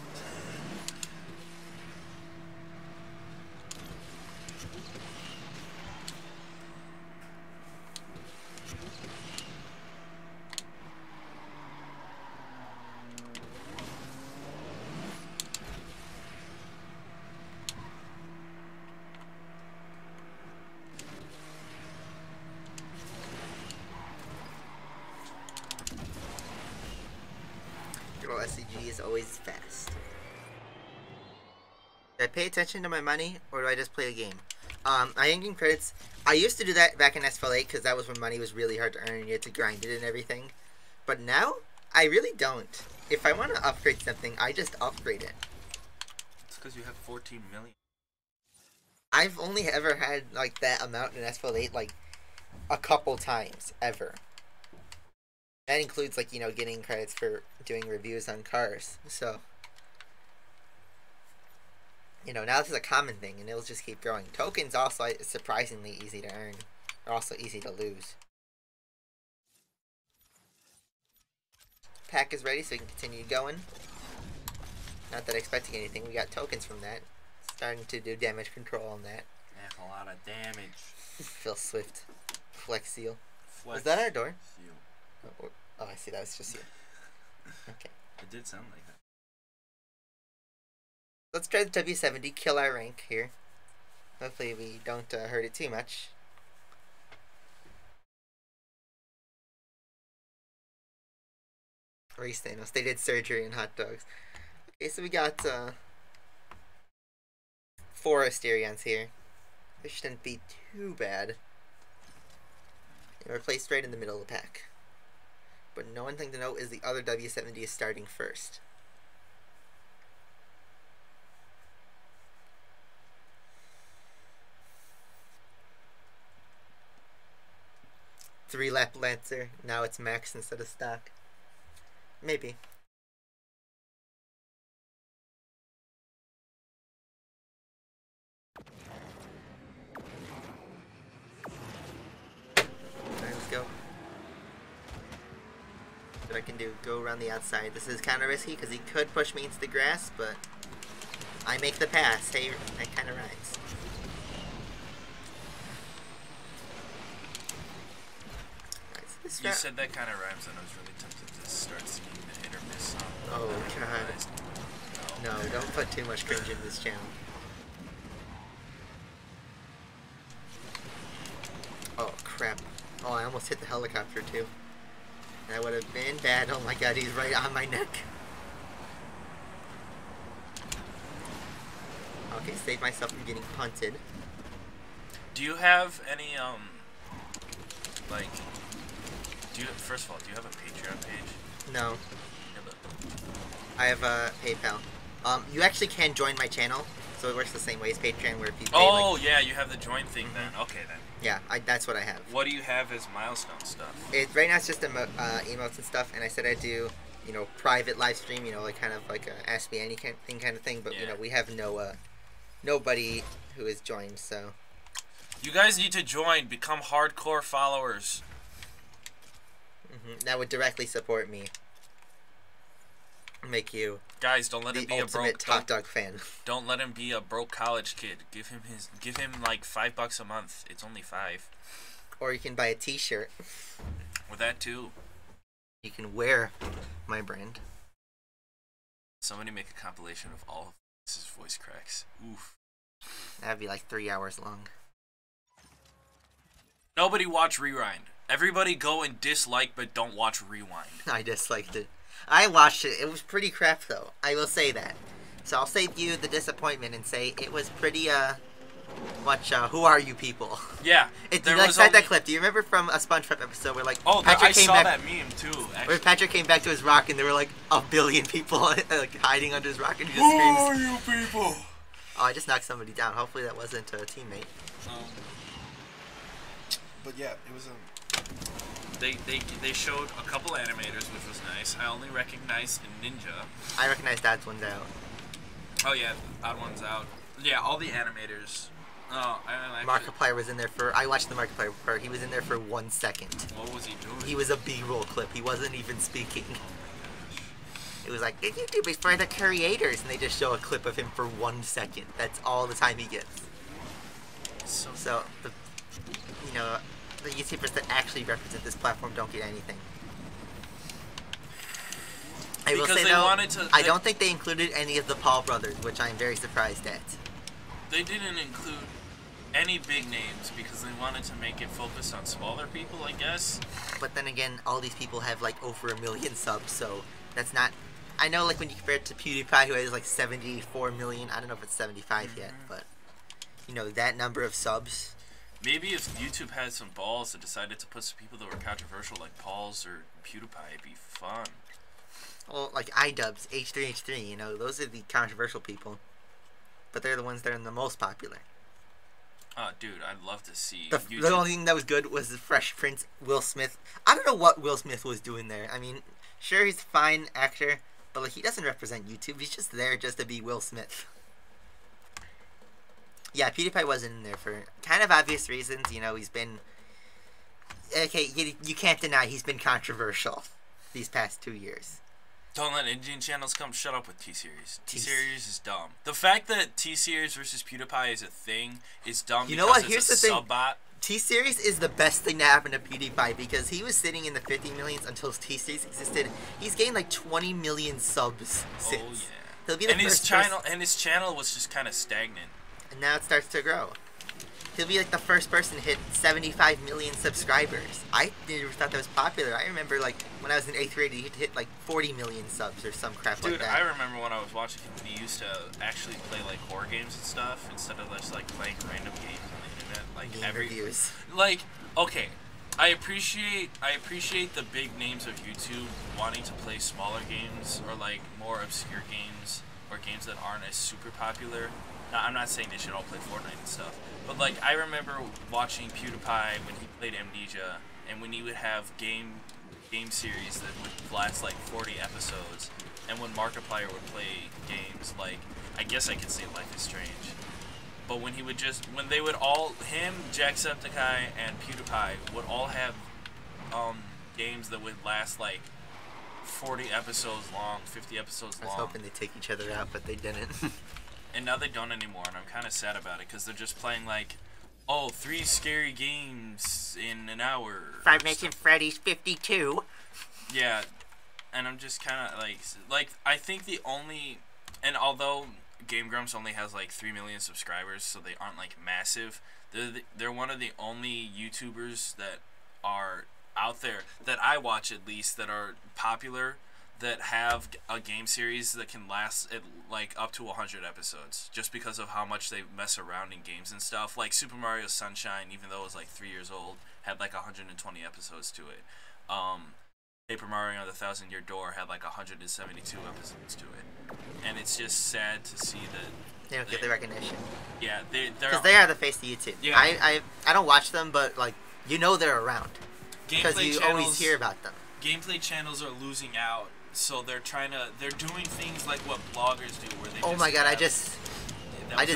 SCG is always fast. Do I pay attention to my money, or do I just play the game? I am getting credits. I used to do that back in Asphalt 8, because that was when money was really hard to earn, and you had to grind it and everything. But now, I really don't. If I want to upgrade something, I just upgrade it. It's because you have 14 million. I've only ever had, like, that amount in Asphalt 8, like, a couple times, ever. That includes, like, you know, getting credits for doing reviews on cars. So, you know, now this is a common thing, and it'll just keep growing. Tokens also is surprisingly easy to earn. They're also easy to lose. Pack is ready, so we can continue going. Not that I expecting anything. We got tokens from that. Starting to do damage control on that. That's a lot of damage. Phil Swift. Flex Seal. Flex Was that our door? Seal. Oh, I see. That was just you. Okay. It did sound like that. Let's try the W70. Kill our rank here. Hopefully we don't hurt it too much. Race Thanos. They did surgery in hot dogs. Okay, so we got 4 Asterions here. This shouldn't be too bad. And we're placed right in the middle of the pack. But one thing to note is the other W70 is starting first. Three-lap Lancer. Now it's max instead of stock. Maybe. Alright, let's go. What I can do, go around the outside. This is kind of risky because he could push me into the grass, but I make the pass. Hey, that kind of rhymes. You said that kind of rhymes, and I was really tempted to start singing the hit or miss song. Oh god. No, don't put too much cringe in this channel. Oh crap. Oh, I almost hit the helicopter too. That would have been bad. Oh my god, he's right on my neck. Okay, save myself from getting punted. Do you have any, like... First of all, do you have a Patreon page? No. Yeah, but... I have a PayPal. You actually can join my channel, so it works the same way as Patreon, where if you pay, like, yeah, you have the join thing then. Okay, then. Yeah, that's what I have. What do you have as milestone stuff? Right now it's just emotes and stuff, and I said I'd do, you know, private live stream, you know, like kind of like a Ask Me Anything kind of thing, but, you know, we have nobody who has joined, so... You guys need to join, become hardcore followers. That would directly support me. Make you guys, don't let him be a broke hot dog fan. Don't let him be a broke college kid. Give him like $5 a month. It's only $5. Or you can buy a T-shirt. Or that too. You can wear my brand. Somebody make a compilation of all of his voice cracks. Oof. That'd be like 3 hours long. Nobody watch Rewind. Everybody go and dislike, but don't watch Rewind. I disliked it. I watched it. It was pretty crap, though. I will say that. So I'll save you the disappointment and say it was pretty, much, who are you people? Yeah. That clip. Do you remember from a SpongeBob episode where, like, I saw that meme, too, actually. Where Patrick came back to his rock and there were, like, 1 billion people, like, hiding under his rock and he just screams. Who are you people? Oh, I just knocked somebody down. Hopefully that wasn't a teammate. But yeah, it was They showed a couple animators, which was nice. I only recognized Ninja. I recognized Odd One's out. Oh yeah, Odd One's out. Yeah, all the animators. Oh, Markiplier was in there for... I watched the Markiplier part. He was in there for 1 second. What was he doing? He was a B-roll clip. He wasn't even speaking. It was like, the YouTube is for the creators, and they just show a clip of him for 1 second. That's all the time he gets. So you know, the YouTubers that actually represent this platform don't get anything. I will say though, I don't think they included any of the Paul brothers, which I'm very surprised at. They didn't include any big names because they wanted to make it focused on smaller people, I guess. But then again, all these people have like over 1 million subs, so that's not... I know, like, when you compare it to PewDiePie, who has like 74 million, I don't know if it's 75 yet, but, you know, that number of subs... Maybe if YouTube had some balls and decided to put some people that were controversial, like Paul's or PewDiePie, it'd be fun. Well, like iDubbbz, H3H3, you know, those are the controversial people. But they're the ones that are the most popular. Dude, I'd love to see The only thing that was good was the Fresh Prince Will Smith. I don't know what Will Smith was doing there. I mean, sure, he's a fine actor, but like he doesn't represent YouTube. He's just there just to be Will Smith. Yeah, PewDiePie wasn't in there for kind of obvious reasons. You know, he's been... Okay, you can't deny he's been controversial these past 2 years. Don't let Indian channels come. Shut up with T-Series. T-Series is dumb. The fact that T-Series versus PewDiePie is a thing is dumb. You know what? It's Here's a the thing. sub-bot. T-Series is the best thing to happen to PewDiePie because he was sitting in the 50 millions until T-Series existed. He's gained like 20 million subs since. Oh yeah. He'll be the and first his channel was just kind of stagnant. And now it starts to grow. He'll be like the first person to hit 75 million subscribers. I never thought that was popular. I remember like when I was in 8th grade, he'd hit like 40 million subs or some crap like that. Dude, I remember when I was watching him, he used to actually play like horror games and stuff instead of just like playing random games on the internet. Like Game reviews. Like, okay, I appreciate the big names of YouTube wanting to play smaller games or like more obscure games or games that aren't as super popular. Now, I'm not saying they should all play Fortnite and stuff, but like I remember watching PewDiePie when he played Amnesia, and when he would have game series that would last like 40 episodes, and when Markiplier would play games like, I guess I could say Life is Strange, but when they would all, him, Jacksepticeye, and PewDiePie would all have games that would last like 40 episodes long, 50 episodes long. I was hoping they'd take each other out, but they didn't. And now they don't anymore, and I'm kind of sad about it, because they're just playing, like, oh, 3 scary games in an hour. Five Nights at Freddy's 52. Yeah, and I'm just kind of, like, I think the only, and although Game Grumps only has, like, 3 million subscribers, so they aren't, like, massive, they're one of the only YouTubers that are out there, that I watch at least, that are popular, that have a game series that can last like up to 100 episodes, just because of how much they mess around in games and stuff. Like Super Mario Sunshine, even though it was like 3 years old, had like 120 episodes to it. Paper Mario and the Thousand Year Door had like 172 episodes to it, and it's just sad to see that they don't get the recognition. Yeah, because they are the face of YouTube. Yeah, I don't watch them, but like you know they're around because you always hear about them. Gameplay channels are losing out. So they're doing things like what bloggers do, where they. Oh my god! I just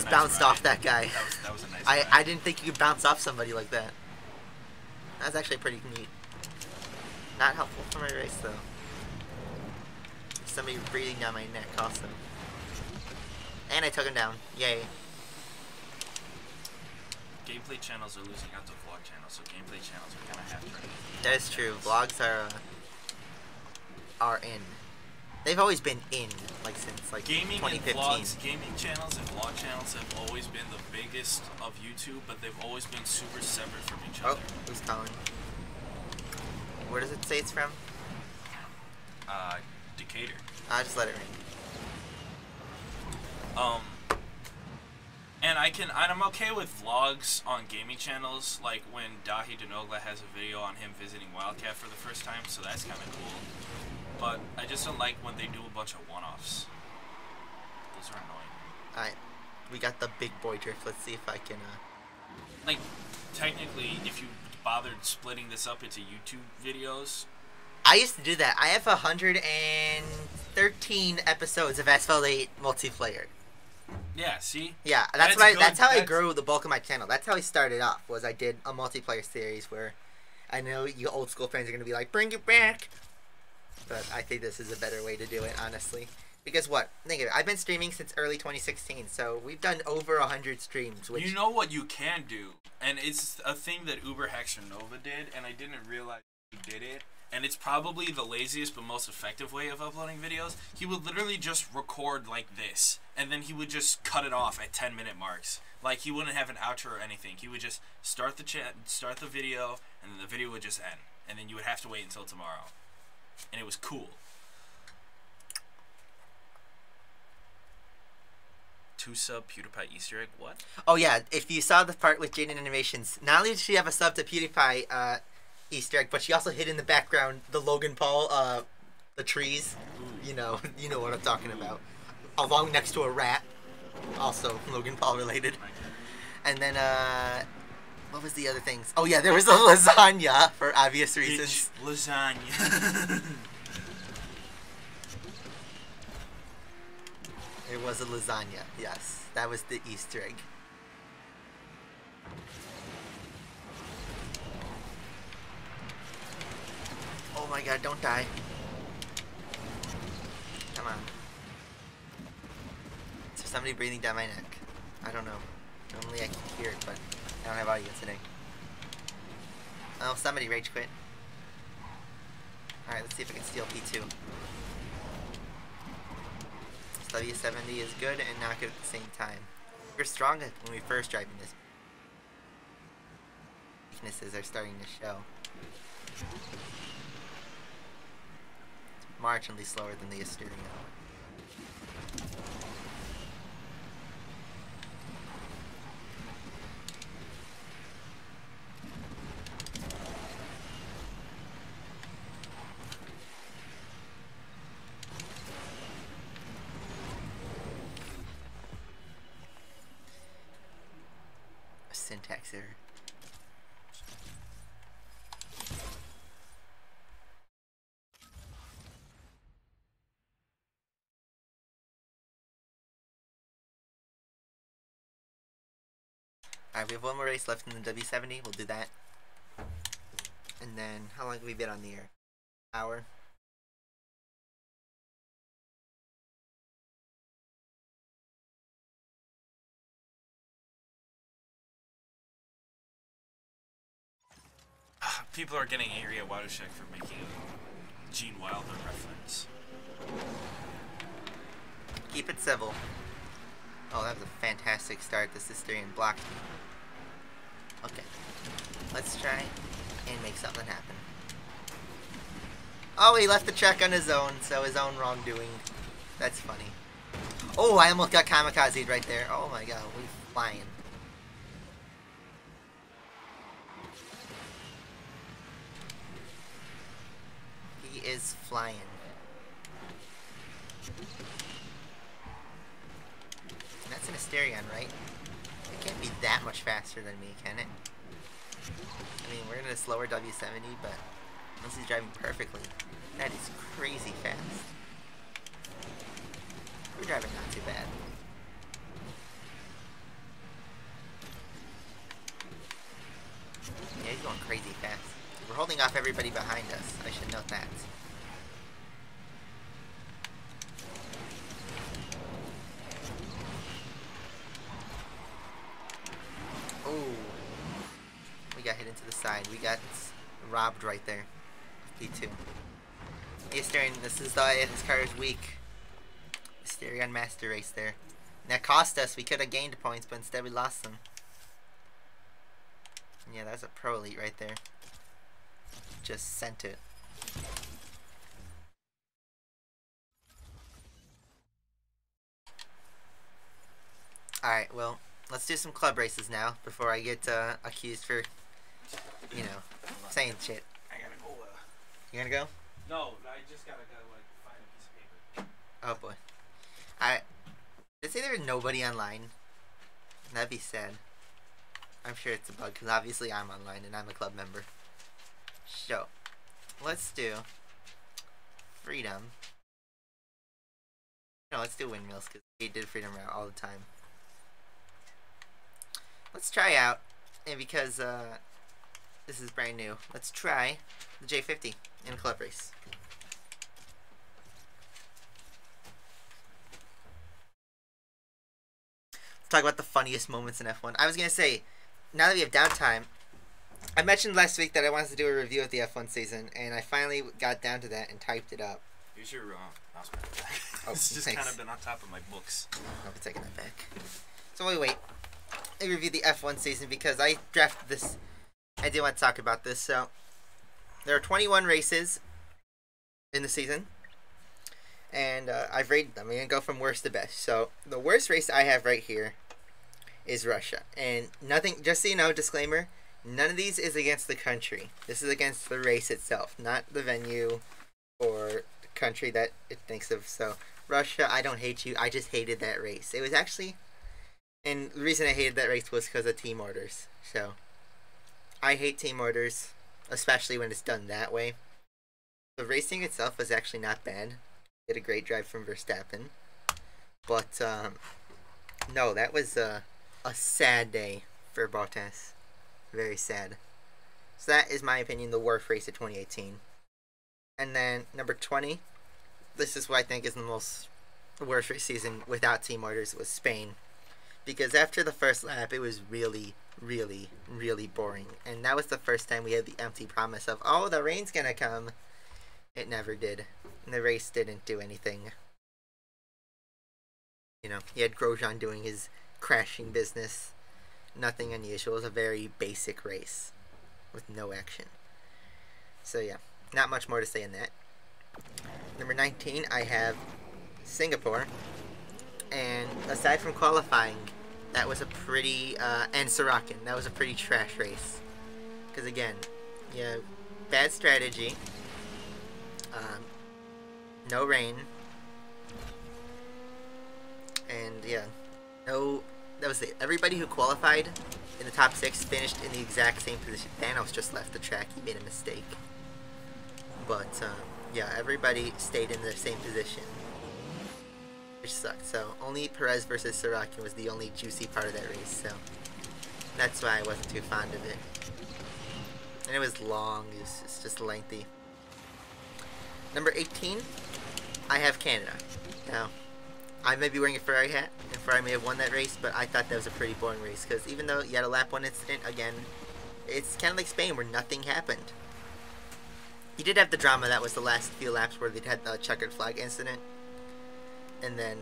bounced off that guy. That was a nice ride. I didn't think you could bounce off somebody like that. That's actually pretty neat. Not helpful for my race though. Somebody breathing down my neck also. And I took him down. Yay. Gameplay channels are losing out to vlog channels, so gameplay channels are kind of half-trained. That is true. Vlogs are in. They've always been in, like since like gaming 2015. And vlogs, gaming channels and vlog channels have always been the biggest of YouTube, but they've always been super separate from each other. Oh, who's calling? Where does it say it's from? Decatur. I'll just let it ring. And I'm okay with vlogs on gaming channels, like when Dahi Denogla has a video on him visiting Wildcat for the first time, so that's kind of cool. But I just don't like when they do a bunch of one-offs. Those are annoying. Alright, we got the big boy drift. Let's see if I can, Like, technically, if you bothered splitting this up into YouTube videos... I used to do that. I have 113 episodes of Asphalt 8 multiplayer. Yeah, see? Yeah, that's how I grew the bulk of my channel. That's how I started off, was I did a multiplayer series where I know you old school fans are going to be like, bring it back! But I think this is a better way to do it, honestly. Because what? Think of it. I've been streaming since early 2016, so we've done over 100 streams. Which... You know what you can do? And it's a thing that Uber Hexer Nova did, and I didn't realize he did it. And it's probably the laziest but most effective way of uploading videos. He would literally just record like this, and then he would just cut it off at 10-minute marks. Like, he wouldn't have an outro or anything. He would just start the video, and then the video would just end. And then you would have to wait until tomorrow. And it was cool. 2-sub PewDiePie Easter egg, what? Oh yeah, if you saw the part with Jaden Animations, not only did she have a sub to PewDiePie Easter egg, but she also hid in the background the Logan Paul, the trees. Ooh. You know what I'm talking about. Along next to a rat, also Logan Paul related. And then, what was the other things? Oh yeah, there was the lasagna for obvious reasons. Lasagna. There was a lasagna, yes. That was the Easter egg. Oh my god, don't die. Come on. Is there somebody breathing down my neck? I don't know. Normally I can hear it, but I don't have audio today. Oh, somebody rage quit. Alright, let's see if I can steal P2. This W70 is good and not good at the same time. We were strong when we first driving this. Weaknesses are starting to show. It's marginally slower than the Austria. Syntax error. Alright, we have one more race left in the W70. We'll do that. And then, how long have we been on the air? Hour? People are getting angry at Watershek for making a Gene Wilder reference. Keep it civil. Oh, that was a fantastic start. This Asterian blocked me. Okay. Let's try and make something happen. Oh, he left the check on his own, so his own wrongdoing. That's funny. Oh, I almost got kamikazed right there. Oh my god, we're flying. He is flying. And that's an Asterion, right? It can't be that much faster than me, can it? I mean, we're in a slower W70, but unless he's driving perfectly, that is crazy fast. We're driving not too bad. Yeah, he's going crazy fast. We're holding off everybody behind us. I should note that. Oh, we got hit into the side. We got robbed right there. P2. Asterion, this is this car is weak. Asterion Master Race there. And that cost us. We could have gained points, but instead we lost them. Yeah, that's a pro elite right there. Just sent it. Alright, well, let's do some club races now before I get accused for, you know, saying shit. I gotta go. You gonna go? No, I just gotta go like find a piece of paper. Oh boy. Alright. Did it say there was nobody online? That'd be sad. I'm sure it's a bug, because obviously I'm online and I'm a club member. So, let's do Freedom. No, let's do Windmills, because we did Freedom Route all the time. Let's try out, and because this is brand new, let's try the J50 in a club race. Let's talk about the funniest moments in F1. I was going to say, now that we have downtime, I mentioned last week that I wanted to do a review of the F1 season, and I finally got down to that and typed it up. Here's your mouse pad back. Oh, it's just thanks. kind of been on top of my books. I'll be taking that back. So wait. I reviewed the F1 season because I drafted this. I did want to talk about this. So there are 21 races in the season, and I've rated them. I'm gonna go from worst to best. So the worst race I have right here is Russia, and nothing. Just so you know, disclaimer: none of these is against the country. This is against the race itself, not the venue or the country that it thinks of. So Russia, I don't hate you. I just hated that race. It was actually And the reason I hated that race was because of team orders. So, I hate team orders, especially when it's done that way. The racing itself was actually not bad. Did a great drive from Verstappen. But, no, that was a sad day for Bottas. Very sad. So that is, my opinion, the worst race of 2018. And then, number 20. This is what I think is the worst race season without team orders. It was Spain. Because after the first lap, it was really, really, really boring. And that was the first time we had the empty promise of, oh, the rain's gonna come. It never did. And the race didn't do anything. You know, he had Grosjean doing his crashing business. Nothing unusual. It was a very basic race with no action. So yeah, not much more to say in that. Number 19, I have Singapore. And aside from qualifying, that was a pretty, and Sorokin, that was a pretty trash race. Because again, yeah, bad strategy, no rain, and yeah, that was it. Everybody who qualified in the top 6 finished in the exact same position. Thanos just left the track, he made a mistake. But, yeah, everybody stayed in their same position. Which sucked. So only Perez versus Sorokin was the only juicy part of that race, so that's why I wasn't too fond of it. And it was long, it's just lengthy. Number 18, I have Canada. Now, I may be wearing a Ferrari hat, and Ferrari may have won that race, but I thought that was a pretty boring race, because even though you had a lap 1 incident, again, it's kind of like Spain, where nothing happened. You did have the drama, that was the last few laps where they'd had the checkered flag incident. And then,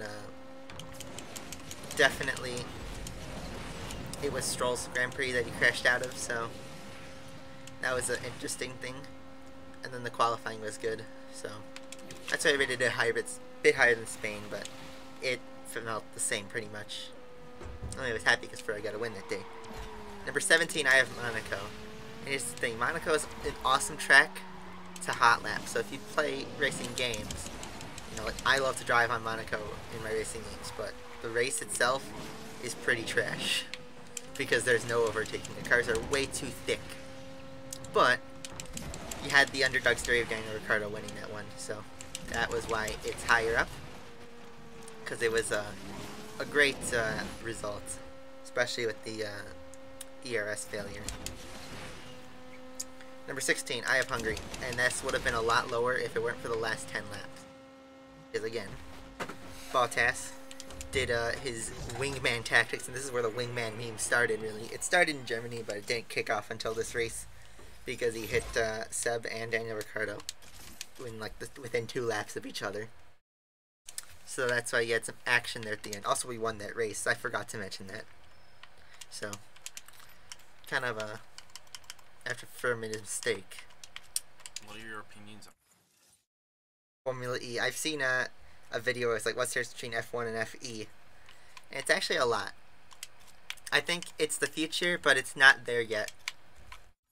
definitely, it was Stroll's Grand Prix that he crashed out of, so that was an interesting thing. And then the qualifying was good, so that's why I rated it a bit higher than Spain, but it felt the same pretty much. I was happy because Ferrari got a win that day. Number 17, I have Monaco. And here's the thing, Monaco is an awesome track to hot lap, so if you play racing games, you know, like, I love to drive on Monaco in my racing games, but the race itself is pretty trash because there's no overtaking. The cars are way too thick. But you had the underdog story of Daniel Ricciardo winning that one, so that was why it's higher up, because it was a great result, especially with the ERS failure. Number 16, I have Hungary, and this would have been a lot lower if it weren't for the last 10 laps. Because again, Bottas did his wingman tactics, and this is where the wingman meme started, really. It started in Germany, but it didn't kick off until this race, because he hit Seb and Daniel Ricciardo within 2 laps of each other. So that's why you had some action there at the end. Also, we won that race. I forgot to mention that. So, kind of after affirming his mistake. What are your opinions on Formula E? I've seen a video where it's like, what's the difference between F1 and FE? And it's actually a lot. I think it's the future, but it's not there yet.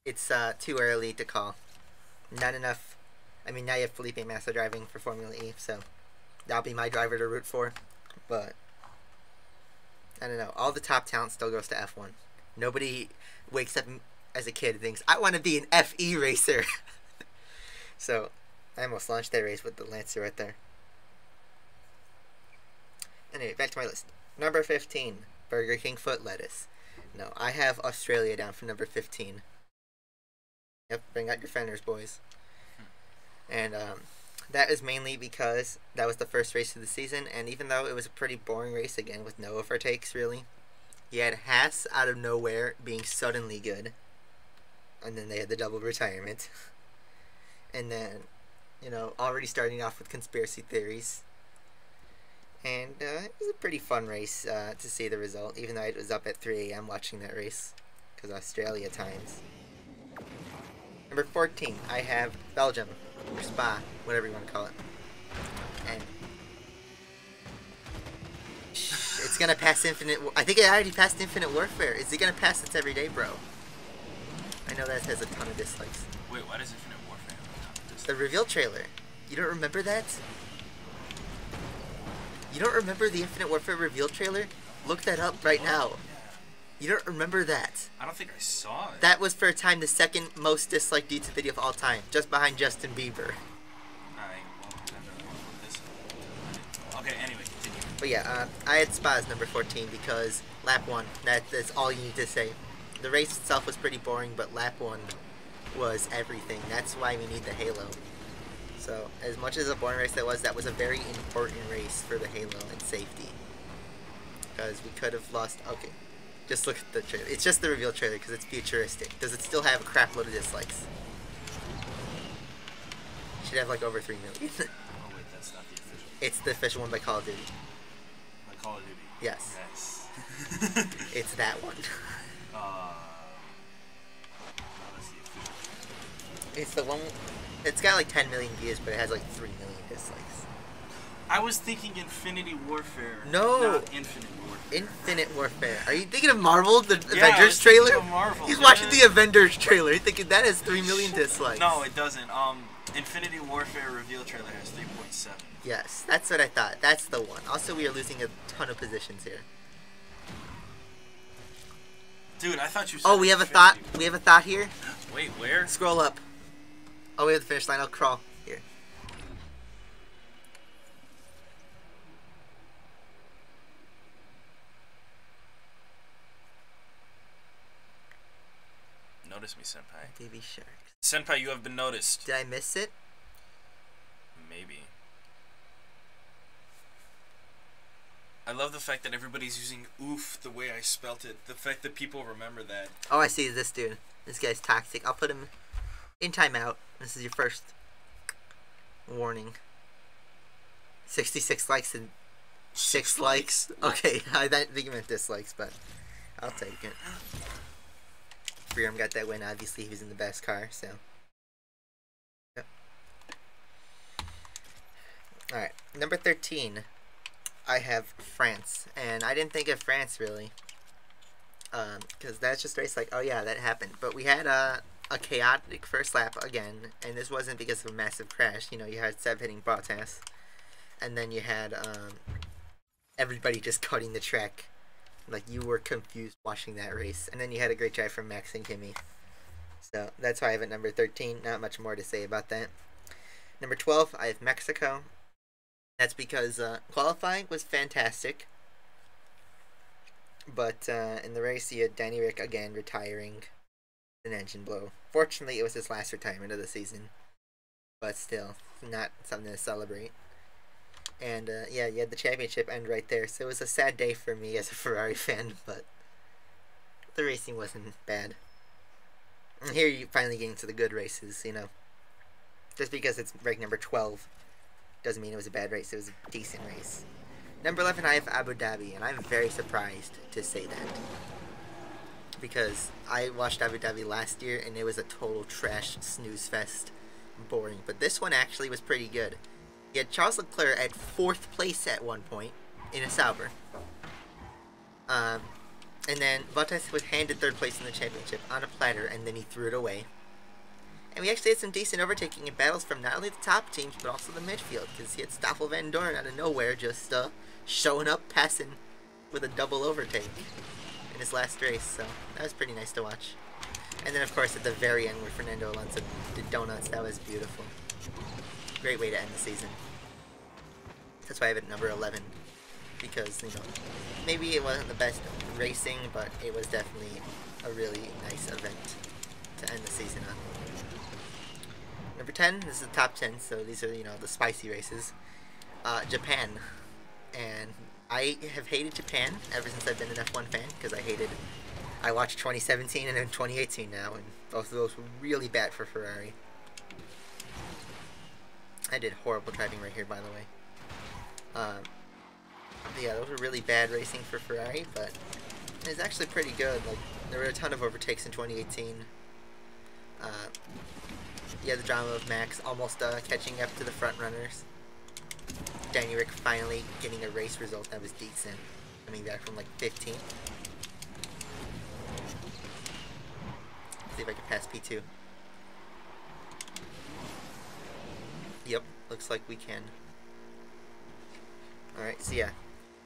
It's too early to call. Not enough. I mean, now you have Felipe Massa driving for Formula E, so that'll be my driver to root for. But I don't know. All the top talent still goes to F1. Nobody wakes up as a kid and thinks, I want to be an FE racer. So I almost launched that race with the Lancer right there. Anyway, back to my list. Number 15, Burger King foot lettuce. No, I have Australia down for number 15. Yep, bring out your fenders, boys. And that is mainly because that was the first race of the season, and even though it was a pretty boring race again with no overtakes, really, you had Haas out of nowhere being suddenly good, and then they had the double retirement. And then, you know, already starting off with conspiracy theories. And it was a pretty fun race to see the result, even though I was up at 3 a.m. watching that race, because Australia times. Number 14, I have Belgium, or Spa, whatever you want to call it. And it's going to pass Infinite... I think it already passed Infinite Warfare. Is it going to pass its every day, bro? I know that has a ton of dislikes. Wait, why does Infinite Warfare have a ton of dislikes? The reveal trailer. You don't remember that? You don't remember the Infinite Warfare reveal trailer? Look that up right now. Yeah. You don't remember that? I don't think I saw it. That was for a time the second most disliked YouTube video of all time, just behind Justin Bieber. Okay, anyway, continue. But yeah, I had Spa as number 14 because lap 1, that's all you need to say. The race itself was pretty boring, but lap 1 was everything. That's why we need the Halo. So, as much as a boring race that was a very important race for the Halo and safety. Because we could have lost... Okay, just look at the trailer. It's just the reveal trailer because it's futuristic. Does it still have a crap load of dislikes? Should have like over 3 million. Oh wait, that's not the official. It's the official one by Call of Duty. By Call of Duty? Yes. Nice. It's that one. That's the official. It's the one... It's got like 10 million views, but it has like 3 million dislikes. I was thinking Infinity Warfare. No. Not Infinite Warfare. Infinite Warfare. Are you thinking of Marvel, the Yeah, I Avengers was thinking trailer? of Marvel, He's yeah. watching the Avengers trailer. He's thinking that has 3 million dislikes. No, it doesn't. Infinity Warfare reveal trailer has 3.7. Yes, that's what I thought. That's the one. Also, we are losing a ton of positions here. Dude, I thought you said Oh, we have a thought. Infinity. We have a thought here. Wait, where? Scroll up. Oh, we have the finish line. I'll crawl here. Notice me, Senpai. Baby shark. Senpai, you have been noticed. Did I miss it? Maybe. I love the fact that everybody's using oof the way I spelt it. The fact that people remember that. Oh, I see this dude. This guy's toxic. I'll put him in timeout. This is your first warning. 66 likes and 6 likes. Okay, I think you meant dislikes, but I'll take it. Freedom got that win. Obviously, he was in the best car, so. Yep. Alright, number 13. I have France, and I didn't think of France really, because that's just a race like, oh yeah, that happened. But we had a chaotic first lap again, and this wasn't because of a massive crash. You know, you had Seb hitting Bottas, and then you had everybody just cutting the track, like you were confused watching that race, and then you had a great drive from Max and Kimi. So that's why I have it number 13. Not much more to say about that. Number 12, I have Mexico. That's because qualifying was fantastic, but in the race you had Danny Rick again retiring an engine blow. Fortunately, it was his last retirement of the season, but still, not something to celebrate. And yeah, you had the championship end right there, so it was a sad day for me as a Ferrari fan, but the racing wasn't bad. And here you're finally getting to the good races, you know. Just because it's ranked number 12 doesn't mean it was a bad race. It was a decent race. Number 11, I have Abu Dhabi, and I'm very surprised to say that. Because I watched Abu Dhabi last year, and it was a total trash snooze fest. Boring. But this one actually was pretty good. You had Charles Leclerc at 4th place at one point in a Sauber. And then Bottas was handed 3rd place in the championship on a platter, and then he threw it away. And we actually had some decent overtaking and battles from not only the top teams, but also the midfield, because he had Stoffel Van Dorn out of nowhere just showing up, passing with a double overtake in his last race, so that was pretty nice to watch. And then, of course, at the very end, where Fernando Alonso did donuts, that was beautiful. Great way to end the season. That's why I have it number 11, because, you know, maybe it wasn't the best racing, but it was definitely a really nice event to end the season on. Number 10, this is the top 10, so these are, you know, the spicy races. Japan. And I have hated Japan ever since I've been an F1 fan, because I watched 2017 and then 2018 now, and both of those were really bad for Ferrari. I did horrible driving right here, by the way. Yeah, those were really bad racing for Ferrari, but it was actually pretty good. Like, there were a ton of overtakes in 2018. Yeah, the drama of Max almost catching up to the front runners. Danny Rick finally getting a race result that was decent, coming back from like 15th. See if I can pass P2. Yep, looks like we can. Alright, so yeah.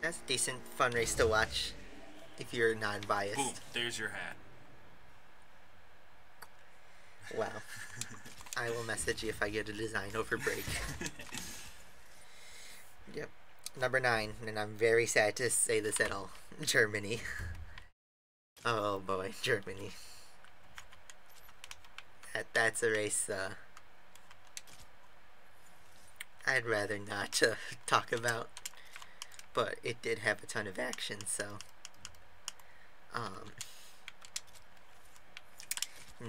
That's a decent, fun race to watch if you're non-biased. Boom, there's your hat. Wow. I will message you if I get a design over break. Yep. Number 9, and I'm very sad to say this at all. Germany. Oh boy, Germany. That's a race I'd rather not talk about. But it did have a ton of action, so and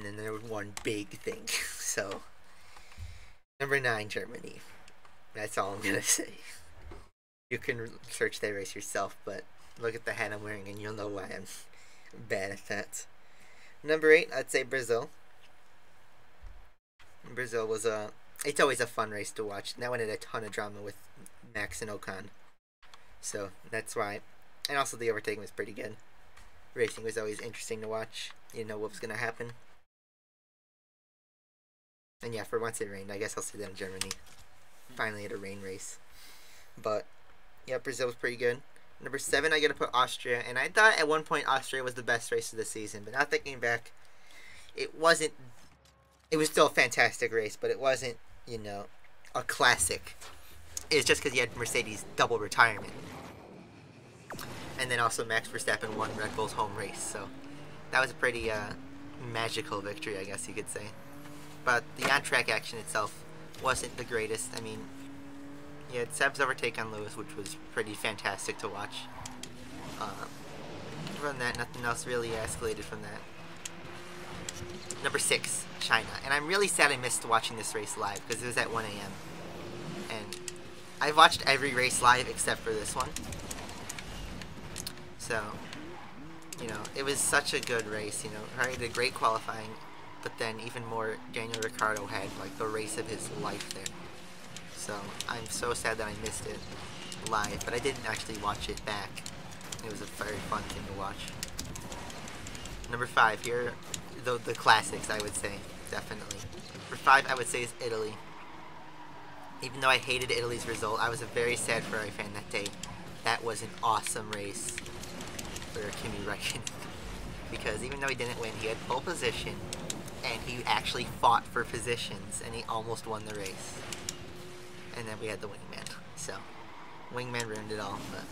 then there was one big thing. So number 9, Germany. That's all I'm gonna say. You can search that race yourself, but look at the hat I'm wearing and you'll know why I'm bad at that. Number 8, I'd say Brazil. Brazil was it's always a fun race to watch. And that one had a ton of drama with Max and Ocon. So that's why. And also the overtaking was pretty good. Racing was always interesting to watch. You didn't know what was going to happen. And yeah, for once it rained. I guess I'll say that in Germany. Finally had a rain race. But yeah, Brazil was pretty good. Number 7, I gotta put Austria. And I thought at one point Austria was the best race of the season. But now thinking back, it wasn't. It was still a fantastic race, but it wasn't, you know, a classic. It's just because you had Mercedes double retirement. And then also Max Verstappen won Red Bull's home race. So that was a pretty magical victory, I guess you could say. But the on-track action itself wasn't the greatest. I mean, you had Seb's overtake on Lewis, which was pretty fantastic to watch. From that, nothing else really escalated from that. Number 6, China. And I'm really sad I missed watching this race live because it was at 1 a.m. And I've watched every race live except for this one. So, you know, it was such a good race. You know, Ferrari did great qualifying, but then even more, Daniel Ricciardo had like the race of his life there. So I'm so sad that I missed it live, but I didn't actually watch it back. It was a very fun thing to watch. Number 5 here, the classics, I would say, definitely. Number 5, I would say, is Italy. Even though I hated Italy's result, I was a very sad Ferrari fan that day. That was an awesome race for Kimi Räikkönen. Because even though he didn't win, he had pole position, and he actually fought for positions, and he almost won the race. And then we had the wingman. So, wingman ruined it all, but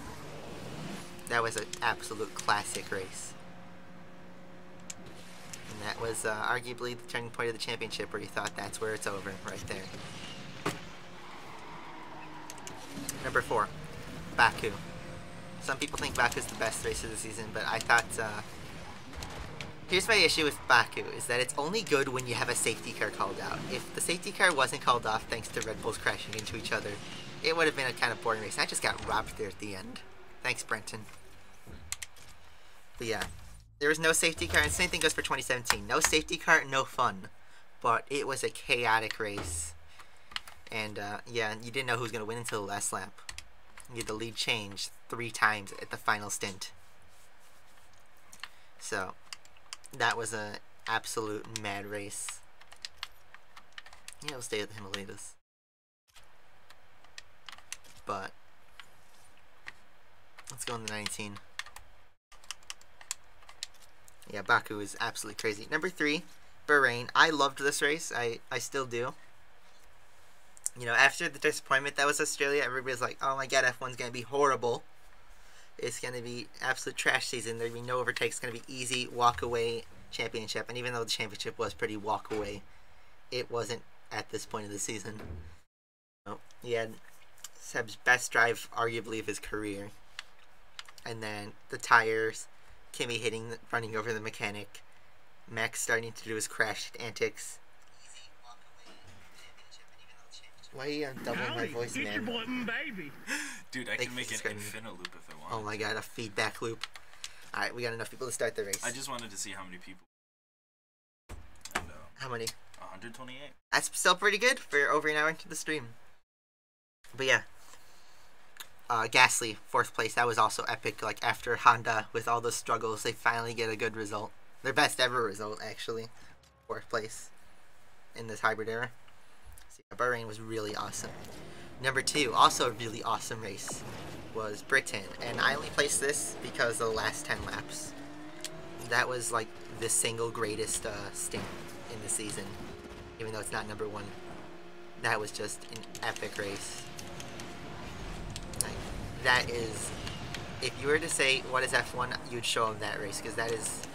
that was an absolute classic race. And that was arguably the turning point of the championship where you thought that's where it's over, right there. Number 4, Baku. Some people think Baku is the best race of the season, but I thought, here's my issue with Baku, is that it's only good when you have a safety car called out. If the safety car wasn't called off thanks to Red Bulls crashing into each other, it would have been a kind of boring race. I just got robbed there at the end. Thanks, Brenton. But yeah, there was no safety car, and the same thing goes for 2017. No safety car, no fun. But it was a chaotic race. And yeah, you didn't know who was going to win until the last lap. You had the lead change 3 times at the final stint. So that was an absolute mad race. Yeah, we'll stay with the Himalayas. But let's go on to 19. Yeah, Baku is absolutely crazy. Number 3, Bahrain. I loved this race. I still do. You know, after the disappointment that was Australia, everybody's like, oh my god, F1's going to be horrible. It's going to be absolute trash season. There'll be no overtakes. It's going to be easy, walk away championship. And even though the championship was pretty walk away, it wasn't at this point of the season. No, he had Seb's best drive, arguably, of his career. And then the tires, Kimi running over the mechanic, Max starting to do his crash antics. Why are you doubling my voice, man? Dude, I can make an infinite loop if I want. Oh my god, a feedback loop. Alright, we got enough people to start the race. I just wanted to see how many people. And, how many? 128. That's still pretty good for over an hour into the stream. But yeah. Gasly, 4th place. That was also epic. Like, after Honda, with all those struggles, they finally get a good result. Their best ever result, actually. 4th place in this hybrid era. So yeah, Bahrain was really awesome. Number 2, also a really awesome race. was Britain, and I only placed this because of the last 10 laps. That was like the single greatest stint in the season, even though it's not number 1. That was just an epic race. Like, that is, if you were to say what is F1, you'd show them that race, because that is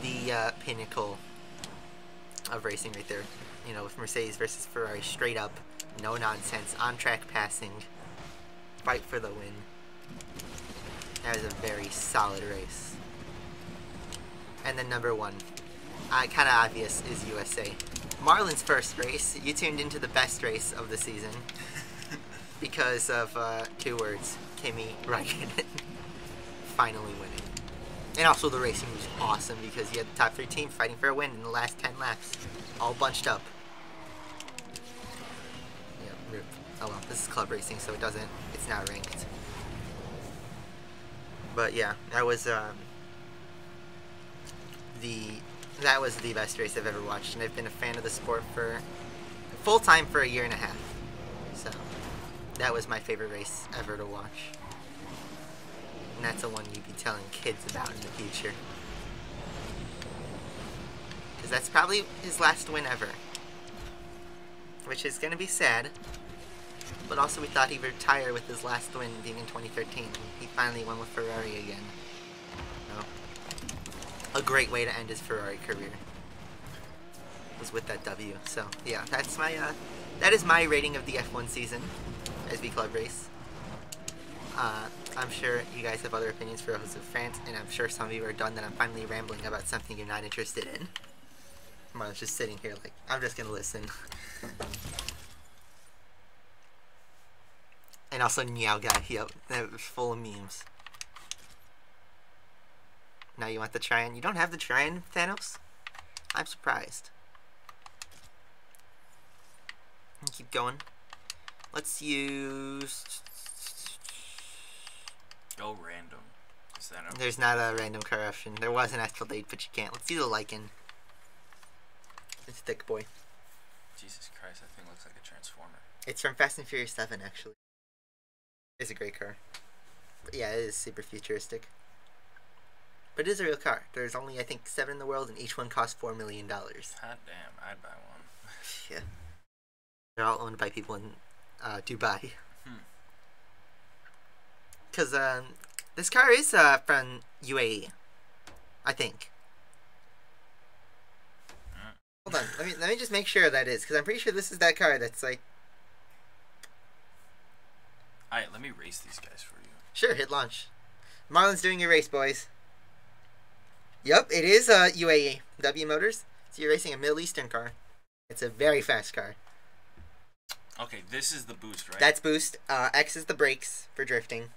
the pinnacle of racing right there. You know, with Mercedes versus Ferrari, straight up, no nonsense, on track passing, fight for the win. That was a very solid race. And then number 1, kind of obvious, is USA. Marlon's first race, you tuned into the best race of the season because of 2 words, Kimi Räikkönen finally winning. And also the racing was awesome because you had the top 3 team fighting for a win in the last 10 laps, all bunched up. Yeah, rip. Oh well, this is club racing, so it's not ranked. But yeah, that was the best race I've ever watched, and I've been a fan of the sport for full-time for a year and a half. So that was my favorite race ever to watch. And that's the one you'd be telling kids about in the future. Because that's probably his last win ever. Which is going to be sad. But also we thought he'd retire with his last win being in 2013. He finally won with Ferrari again. A great way to end his Ferrari career was with that W. So yeah, that's my that is my rating of the F1 season as V Club race. I'm sure you guys have other opinions for those of fans, and I'm sure some of you are done that I'm finally rambling about something you're not interested in. Marlon's just sitting here like, I'm just gonna listen. And also Meow Guy, yep, that was full of memes. Now you want the Tryon? You don't have the Tryon, Thanos? I'm surprised. Keep going. Let's use... Go random. Is that There's not a random car option. There was an Asphalt 8, but you can't. Let's do the Lycan. It's thick boy. Jesus Christ, that thing looks like a transformer. It's from Fast and Furious 7, actually. It's a great car. But yeah, it is super futuristic. But it is a real car. There's only, I think, 7 in the world, and each one costs $4 million. Hot damn, I'd buy one. Yeah. They're all owned by people in Dubai. Because this car is from UAE, I think. Hold on, let me just make sure that is, because I'm pretty sure this is that car that's like... Alright, let me race these guys for you. Sure, hit launch. Marlon's doing your race, boys. Yep, it is UAE. W Motors. So you're racing a Middle Eastern car. It's a very fast car. Okay, this is the boost, right? That's boost. X is the brakes for drifting.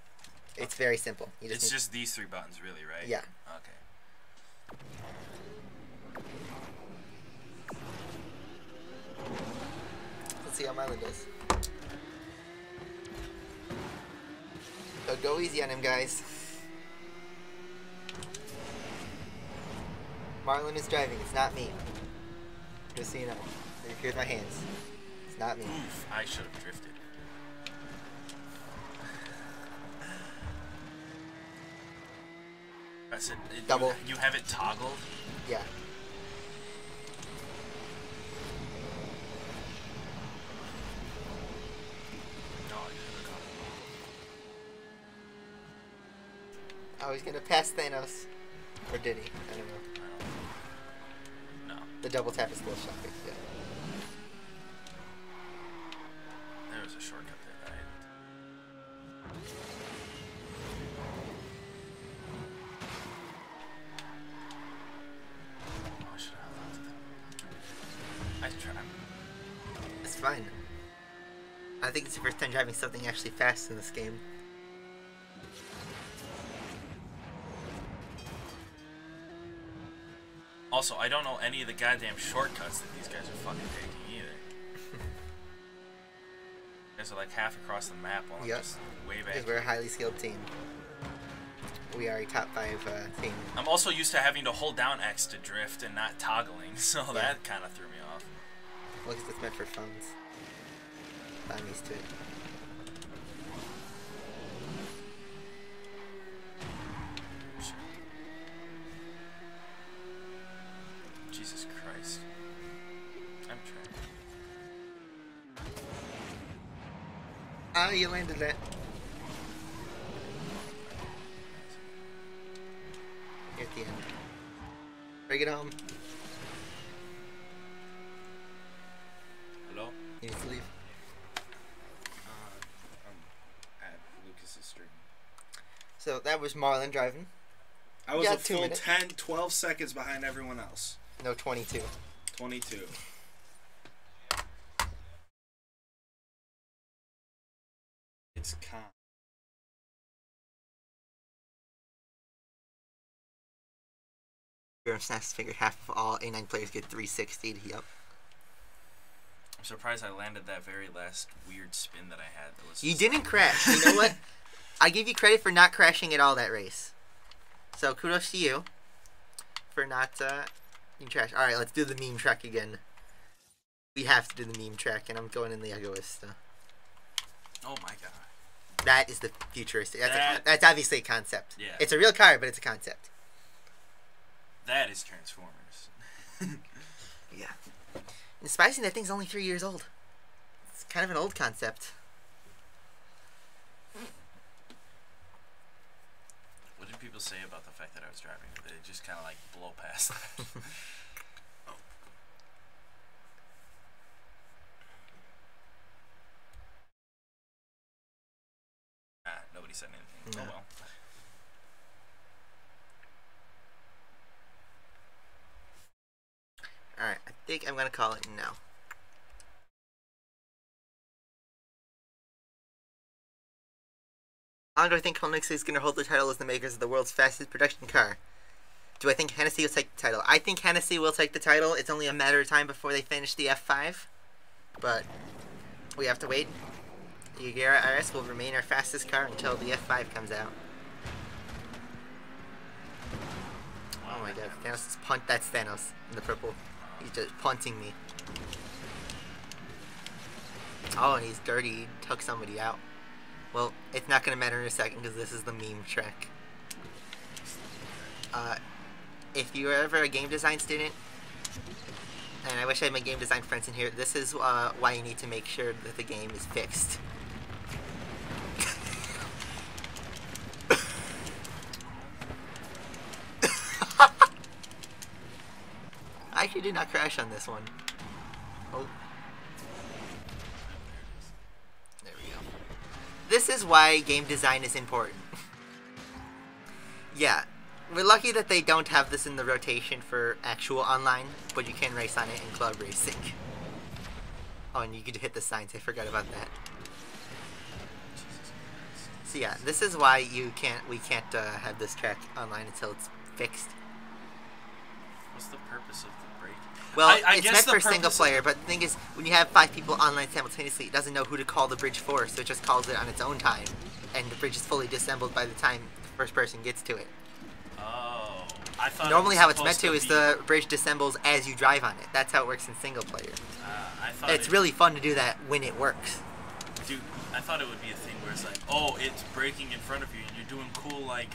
It's very simple. You it's just these 3 buttons, really, right? Yeah. Okay. Let's see how Marlon does. So go easy on him, guys. Marlon is driving. It's not me. Just so you know. Here's my hands. It's not me. Oof, I should have drifted. I said, double. You have it toggled? Yeah. No, I didn't. Oh, he's gonna pass Thanos. Or did he? I don't know. No. The double tap is a little shocking. Yeah. There was a shortcut there that I didn't. Oh, should I tried. It's fine. I think it's the first time driving something actually fast in this game. Also, I don't know any of the goddamn shortcuts that these guys are fucking taking either. You guys are like half across the map while I'm just way back. Because we're a highly skilled team. We are a top 5 team. I'm also used to having to hold down X to drift and not toggling, so that kind of threw me off. Well, because it's meant for phones. I'm used to it. Jesus Christ. I'm trying. Ah, you landed that. At the end. Bring it home. Hello? You need to leave. I'm at Lucas's stream. So that was Marlon driving. I was Yeah, a 2 full minutes. 10, 12 seconds behind everyone else. No, 22. 22. It's con. Your snaps figured half of all A9 players get 360'd. Yep. I'm surprised I landed that very last weird spin that I had. That was You didn't crash. You know what? I give you credit for not crashing at all that race. So kudos to you for not being trash. All right, let's do the meme track again. We have to do the meme track, and I'm going in the Egoista. Oh my god. That is the futuristic. That- That's obviously a concept. Yeah. It's a real car, but it's a concept. That is Transformers. Yeah. And surprising that thing's only 3 years old. It's kind of an old concept. What did people say about the fact that I was driving? Did it just kind of like blow past that? Oh. Nobody said anything. No. Oh well. Alright, I think I'm going to call it now. How long do I think Koenigsegg is going to hold the title as the makers of the world's fastest production car? Do I think Hennessy will take the title? I think Hennessy will take the title. It's only a matter of time before they finish the F5. But we have to wait. The Agera RS will remain our fastest car until the F5 comes out. Wow, Oh my that god, happens. Thanos is that's Thanos in the purple. He's just punting me. Oh, and he's dirty. He took somebody out. Well, it's not going to matter in a second because this is the meme track. If you were ever a game design student, and I wish I had my game design friends in here, this is why you need to make sure that the game is fixed. I actually did not crash on this one. Oh. There we go. This is why game design is important. Yeah, we're lucky that they don't have this in the rotation for actual online, but you can race on it in club racing. Oh, and you could hit the signs. I forgot about that. So yeah, this is why we can't have this track online until it's fixed. What's the purpose of the break? Well, I it's guess meant the for single purpose player, but the thing is, when you have 5 people online simultaneously, it doesn't know who to call the bridge for, so it just calls it on its own time, and the bridge is fully disassembled by the time the first person gets to it. Oh, I thought. Normally, it was how it's meant supposed to is be- the bridge disassembles as you drive on it. That's how it works in single player. I thought It's really fun to do that when it works. Dude, I thought it would be a thing where it's like, oh, it's braking in front of you, and you're doing cool like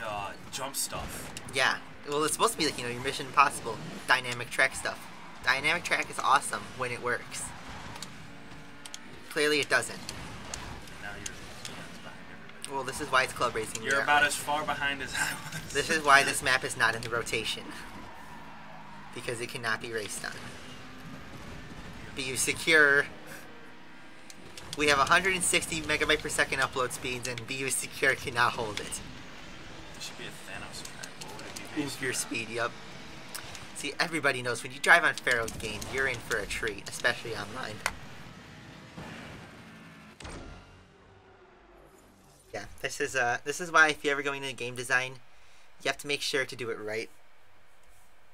jump stuff. Yeah. Well, it's supposed to be like, your Mission Impossible dynamic track stuff. Dynamic track is awesome when it works. Clearly, it doesn't. Now you're behind everybody. Well, this is why it's club racing. You're about as far behind as I was. This is why this map is not in the rotation. Because it cannot be raced on. BU Secure. We have 160 megabyte per second upload speeds, and BU Secure cannot hold it. There should be a Thanos track. What would it be based Oof your on? speed, yup. See, everybody knows when you drive on Pharaoh's game, you're in for a treat, especially online. Yeah, this is why if you're ever going into game design, you have to make sure to do it right.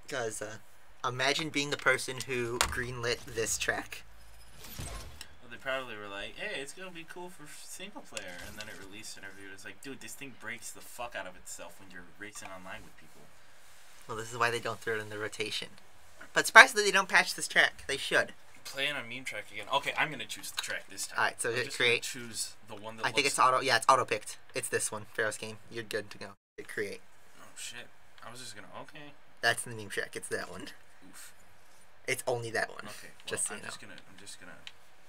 Because imagine being the person who greenlit this track. Well, they probably were like, hey, it's gonna be cool for single player, and then it released and everybody was like, dude, this thing breaks the fuck out of itself when you're racing online with people. Well, this is why they don't throw it in the rotation. But surprisingly, they don't patch this track. They should. Playing on meme track again. Okay, I'm gonna choose the track this time. Alright, so I'm hit just create. gonna choose the one that I think looks- it's auto. Yeah, it's auto picked. It's this one, Pharaoh's game. You're good to go. Hit create. Oh shit! I was just gonna. Okay. That's the meme track. It's that one. Oof. It's only that one. Okay. Well, Just so you know. I'm just gonna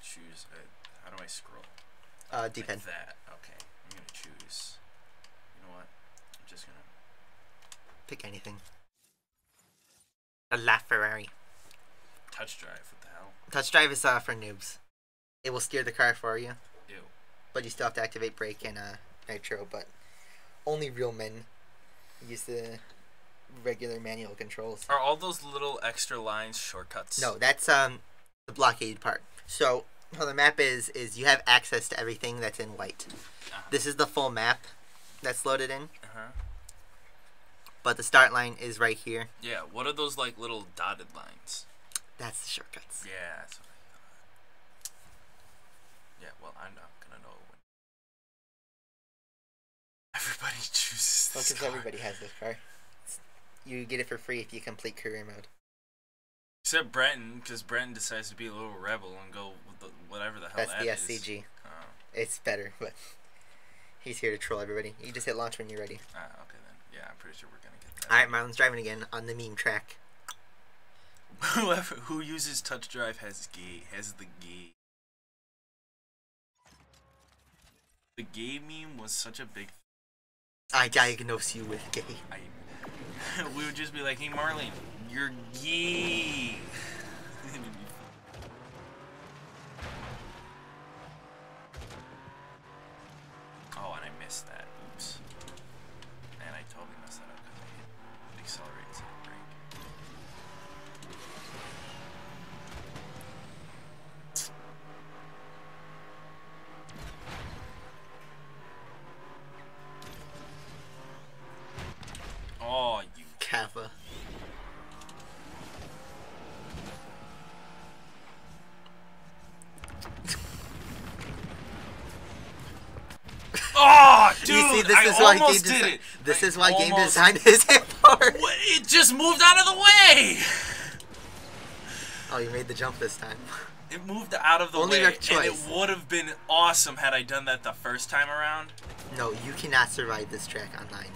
choose. How do I scroll? D-pen. Like that. Okay. I'm gonna choose. You know what? I'm just gonna Pick anything. A La Ferrari. touch drive. What the hell? Touch drive is for noobs. It will steer the car for you, Ew. but you still have to activate brake and nitro. But only real men use the regular manual controls. Are all those little extra lines shortcuts? No, that's the blockade part. So how the map is you have access to everything that's in white. This is the full map that's loaded in. But the start line is right here. Yeah. What are those like little dotted lines? That's the shortcuts. Yeah. That's what I thought. Yeah. Well, I'm not gonna know when. Everybody chooses this Because car. everybody has this car. You get it for free if you complete career mode. Except Brenton, because Brenton decides to be a little rebel and go with the, whatever the hell That's that the is. SCG. Oh. It's better, but he's here to troll everybody. You just hit launch when you're ready. Okay then. Yeah, I'm pretty sure we're gonna get that. Alright, Marlon's driving again on the meme track. Who uses touch drive has the gay. The gay meme was such a big. I diagnose you with gay. We would just be like, hey Marlene, you're gay. Oh, and I missed that. Oops. And I totally messed that up because I hit accelerate instead of brake. Oh, you. Kappa. Oh, dude! You see, this I is why almost did it. This I is why game almost- design is important. What? It just moved out of the way. Oh, you made the jump this time. It moved out of the Only way, your and choice. it would have been awesome had I done that the first time around. No, you cannot survive this track online.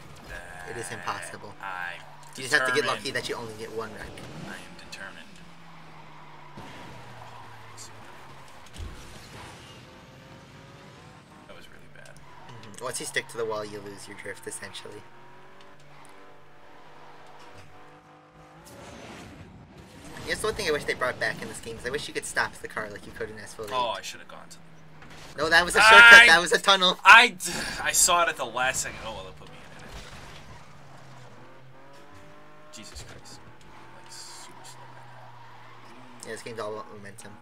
It is impossible. I'm You just have to get determined. lucky that you only get one rank. I am determined. That was really bad. Once you stick to the wall, you lose your drift, essentially. That's one thing I wish they brought back in this game. Is I wish you could stop the car like you could in Asphalt. Oh, I should have gone to. No, that was a shortcut. That was a tunnel. I saw it at the last second. Oh well, they'll put me in it. Jesus Christ. Like super slow right Yeah, this game's all about momentum.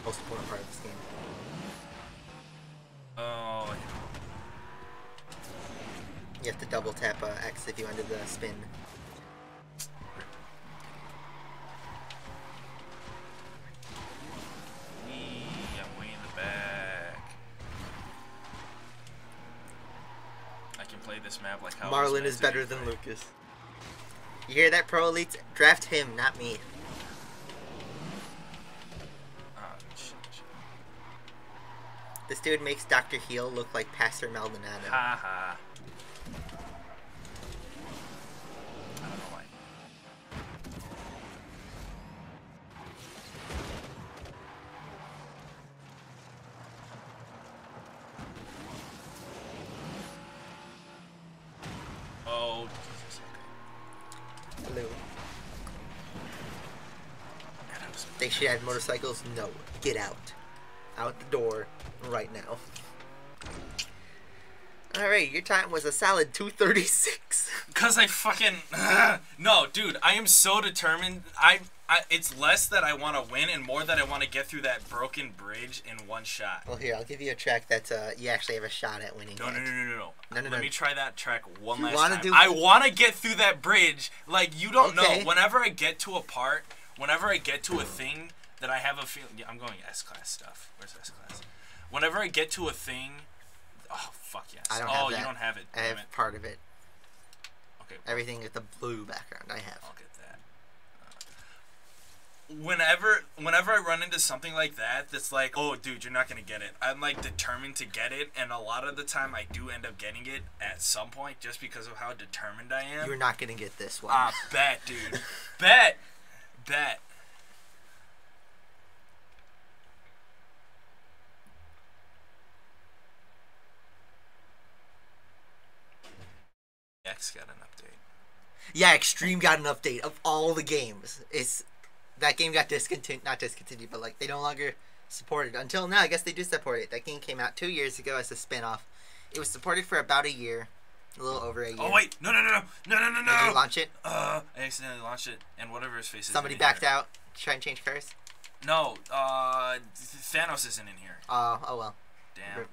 Most important part of this game. now. Oh, You have to double tap X if you enter the spin. I'm way in the back. I can play this map like how it was Marlon meant is to better be than played. Lucas. You hear that, Pro Elites? Draft him, not me. Ah, shit. This dude makes Dr. Heel look like Pastor Maldonado. Ha ha. I don't know why. Oh, Jesus, okay. Hello. Man, that was- They should add motorcycles? No. Get out. Out the door right now. Alright, your time was a solid 2:36. Cause I fucking no, dude. I am so determined. It's less that I want to win and more that I want to get through that broken bridge in one shot. Well, here, I'll give you a track that you actually have a shot at winning. No. No. Let me try that track one You last wanna time. do- I want to get through that bridge. Like you don't Okay. know. Whenever I get to a part, whenever I get to a thing that I have a feeling. Yeah, I'm going S-class stuff. Where's S-class? Whenever I get to a thing. Oh fuck yes. I don't have you that. don't have it. I Damn have it. part of it. Okay. Everything with the blue background I have. I'll get that. Whenever I run into something like that, that's like, oh, dude, you're not gonna get it. I'm like determined to get it, and a lot of the time I do end up getting it at some point, just because of how determined I am. You're not gonna get this one. Bet, dude. Bet. X got an update. Yeah, Extreme got an update of all the games. That game got not discontinued, but like they no longer support it. Until now, I guess they do support it. That game came out 2 years ago as a spin-off. It was supported for about a year. A little over a year. Oh wait, no! Did you launch it? I accidentally launched it, and whatever his face is. Somebody backed out. Try and change cars. No, Thanos isn't in here. Oh well. Damn.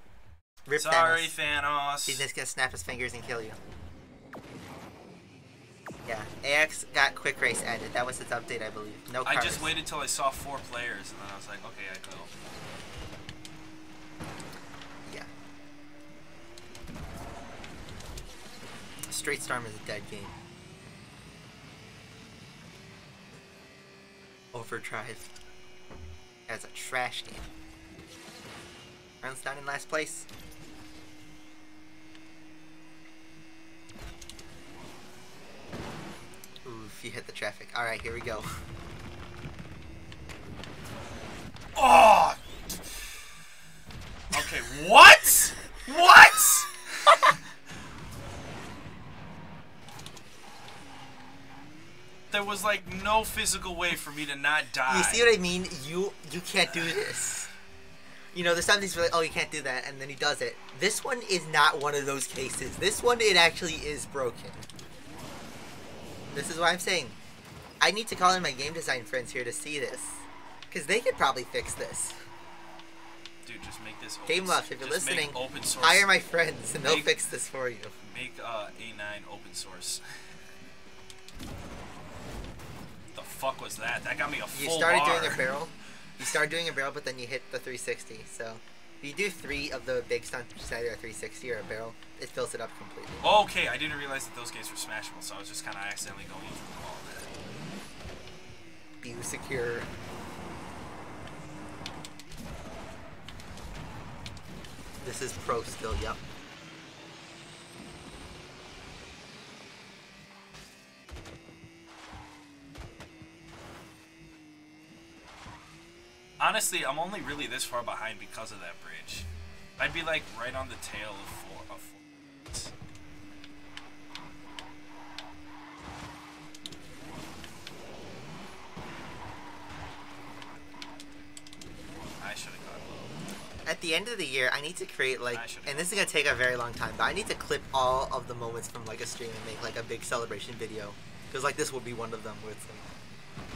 Rip Sorry, Thanos. Thanos. He's just gonna snap his fingers and kill you. Yeah, AX got quick race added. That was its update, I believe. No cars. I just waited till I saw 4 players, and then I was like, okay, I go. Yeah. Straight Storm is a dead game. Overdrive. That's a trash game. Rounds down in last place. Oof, you hit the traffic. Alright, here we go. Oh! Okay, what? What? There was like no physical way for me to not die. You see what I mean? You can't do this. You know, there's something like, oh, you can't do that, and then he does it. This one is not one of those cases. This one, it actually is broken. This is what I'm saying. I need to call in my game design friends here to see this. Because they could probably fix this. Dude, just make this open. Game Left, if you're just listening, make open source. hire my friends and they'll fix this for you. Make A9 open source. The fuck was that? That got me a full You started bar. doing a barrel. You started doing a barrel, but then you hit the 360. So, if you do 3 of the big stunts, which is either a 360 or a barrel, it fills it up completely. Okay, I didn't realize that those games were smashable, so I was just kind of accidentally going into the wall there. Be secure. This is pro still, yep. Honestly, I'm only really this far behind because of that bridge. I'd be like right on the tail of four. I should have gone low. At the end of the year, I need to create like, and this is gonna take a very long time, but I need to clip all of the moments from like a stream and make like a big celebration video, because like this will be one of them where it's like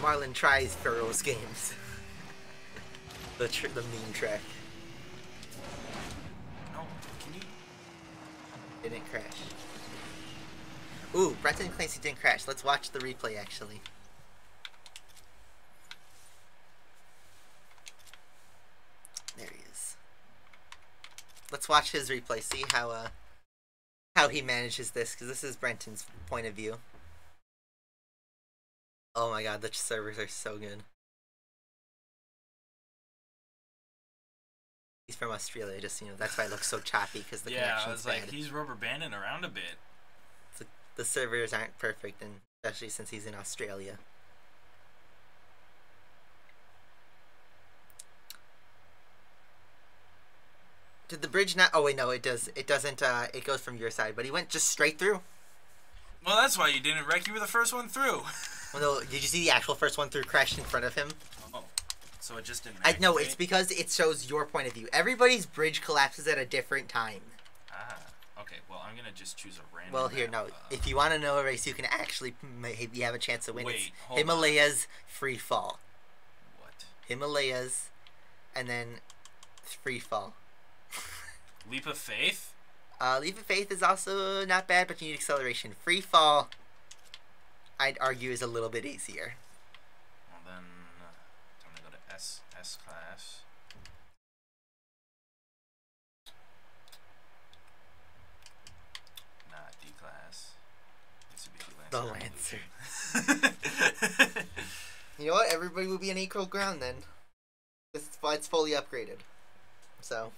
Marlon tries Pharaoh's games. the meme track. No, can you? It didn't crash. Ooh, Brenton claims he didn't crash. Let's watch the replay actually. There he is. Let's watch his replay. See how he manages this, because this is Brenton's point of view. Oh my god, the servers are so good. He's from Australia, just, you know, that's why it looks so choppy, because the connection's I was bad. like, he's rubber banding around a bit. The servers aren't perfect, and especially since he's in Australia. Did the bridge not? Oh wait, no, it does. It doesn't. It goes from your side, but he went just straight through. Well, that's why you didn't wreck. You were the first one through. Well, no, did you see the actual first one through crashed in front of him? Oh, so it just didn't. I know, it's because it shows your point of view. Everybody's bridge collapses at a different time. Ah, okay. Well, I'm gonna just choose a random. Well, here, no. If you want to know a race, you can actually maybe have a chance to win. Wait, It's hold Himalayas Free Fall. What? Himalayas, and then Free Fall. Leap of Faith? Leap of Faith is also not bad, but you need acceleration. Free Fall, I'd argue, is a little bit easier. Well, then, I'm gonna go to S class. Nah, D class. The Lancer. You know what? Everybody will be on equal ground then. It's fully upgraded. So,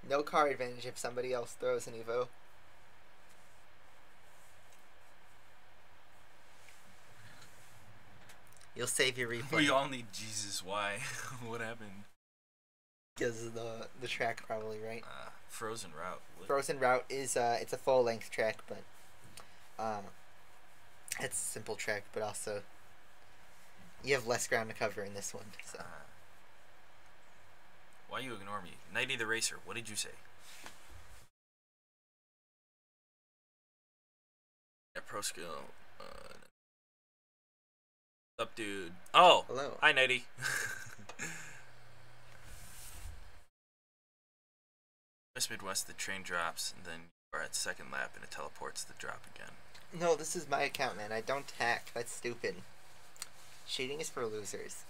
no car advantage if somebody else throws an Evo. You'll save your replay. We all need Jesus. Why? What happened? Because of the track, probably, right? Frozen Route. What? Frozen Route is it's a full length track, but it's a simple track, but also you have less ground to cover in this one. So Why you ignore me? Nighty the Racer, what did you say? Yeah, pro skill. What's up, dude? Oh, hello. hi, Nighty. West Midwest, the train drops, and then you are at second lap, and it teleports the drop again. No, this is my account, man. I don't hack. That's stupid. Cheating is for losers.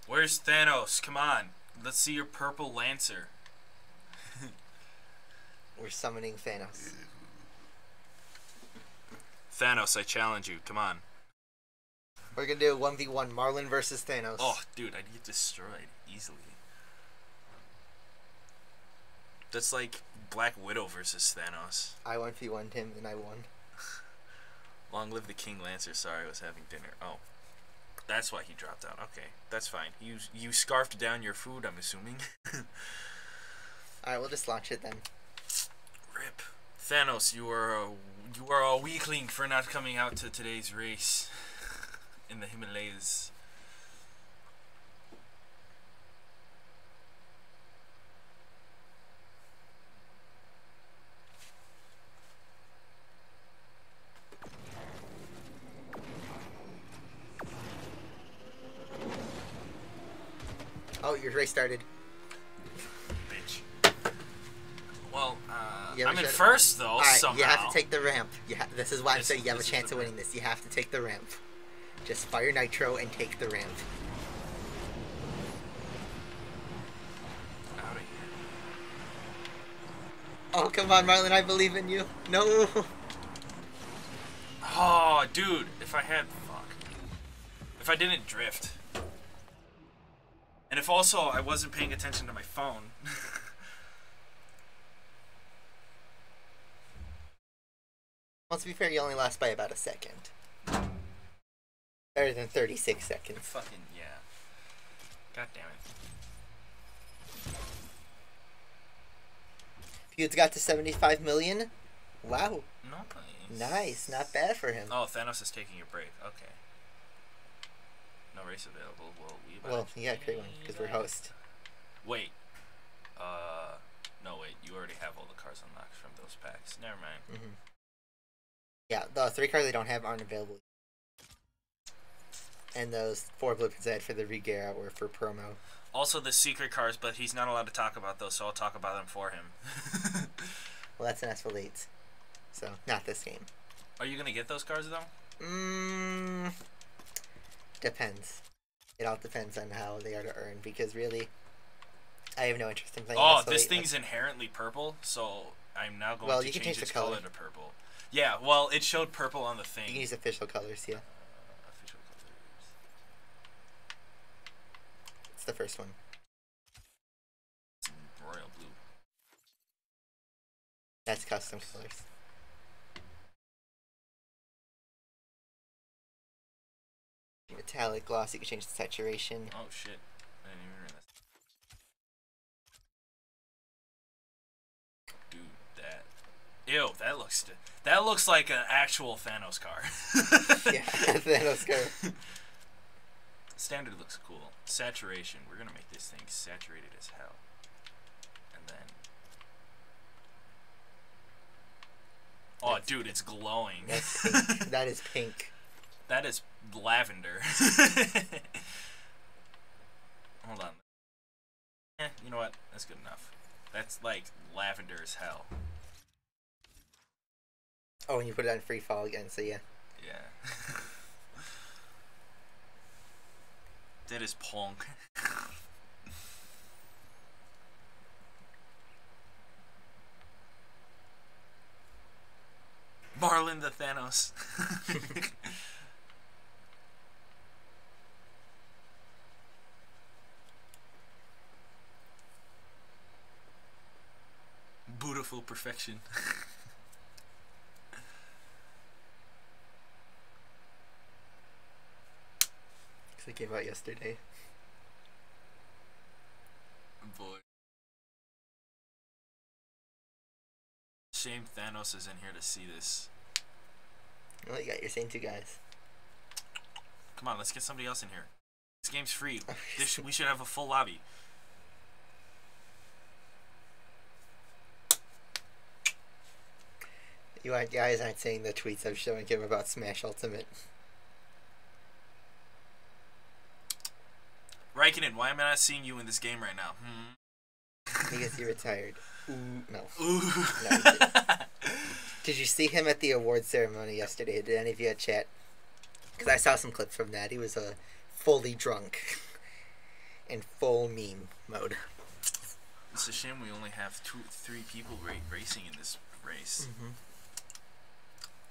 Where's Thanos? Come on. Let's see your purple Lancer. We're summoning Thanos. Thanos, I challenge you. Come on. We're gonna do a 1v1 Marlin versus Thanos. Oh, dude, I'd get destroyed easily. That's like Black Widow versus Thanos. I 1v1'd him and I won. Long live the King Lancer. Sorry, I was having dinner. Oh. That's why he dropped out. Okay, that's fine. You scarfed down your food, I'm assuming. Alright, we'll just launch it then. Rip. Thanos, you are a weakling for not coming out to today's race in the Himalayas. Oh, your race started. Bitch. Well, You I'm ever in shut- first, though, Alright, somehow. you have to take the ramp. This is why I'm This- saying you have a this is chance the of winning ramp. this. You have to take the ramp. Just fire nitro and take the ramp. Out of here. Oh, come on, Marlon, I believe in you. No! Oh, dude, if I had... Fuck. If I didn't drift. And if also I wasn't paying attention to my phone. Well, to be fair, you only lost by about a second. Better than 36 seconds. Fucking, yeah. God damn it. Feud's got to 75 million. Wow. Nice. Nice. Not bad for him. Oh, Thanos is taking a break. Okay. No race available. Well, you gotta create one, because we're host. Wait. No, wait. You already have all the cars unlocked from those packs. Never mind. Mm-hmm. Yeah, the 3 cars they don't have aren't available. And those 4 blueprints I had for the Regera were for promo. Also, the secret cars, but he's not allowed to talk about those, so I'll talk about them for him. Well, that's an Asphalt 8. So, not this game. Are you gonna get those cars, though? Depends. It all depends on how they are to earn, because really, I have no interest in playing Oh, Asphalt this 8. inherently inherently purple, so I'm now going Well, to you can change change its the color. color to purple. Yeah, well, it showed purple on the thing. You can use official colors, yeah. Official colors. It's the first one. It's royal blue. That's custom colors. Metallic gloss, you can change the saturation. Oh shit! I didn't even realize. Dude, that. Ew, that looks like an actual Thanos car. Yeah, Thanos car. Standard looks cool. Saturation. We're gonna make this thing saturated as hell. And then. Oh, dude, it's glowing. That's pink. That is pink. That is lavender. Hold on. You know what? That's good enough. That's like lavender as hell. Oh, and you put it on free fall again, so yeah. Yeah. That is punk. Marlin the Thanos. Beautiful perfection. Because it came out yesterday. Boy. Shame shame Thanos is in here to see this. Well, you got your same two guys. Come on, let's get somebody else in here. This game's free. We should have a full lobby. You guys aren't seeing the tweets I'm showing him about Smash Ultimate. Raikkonen, why am I not seeing you in this game right now? Because you're retired. Ooh, no. Ooh. No, you didn't. Did you see him at the award ceremony yesterday? Did any of you chat? Because I saw some clips from that. He was fully drunk. In full meme mode. It's a shame we only have 3 people racing in this race. Mm-hmm.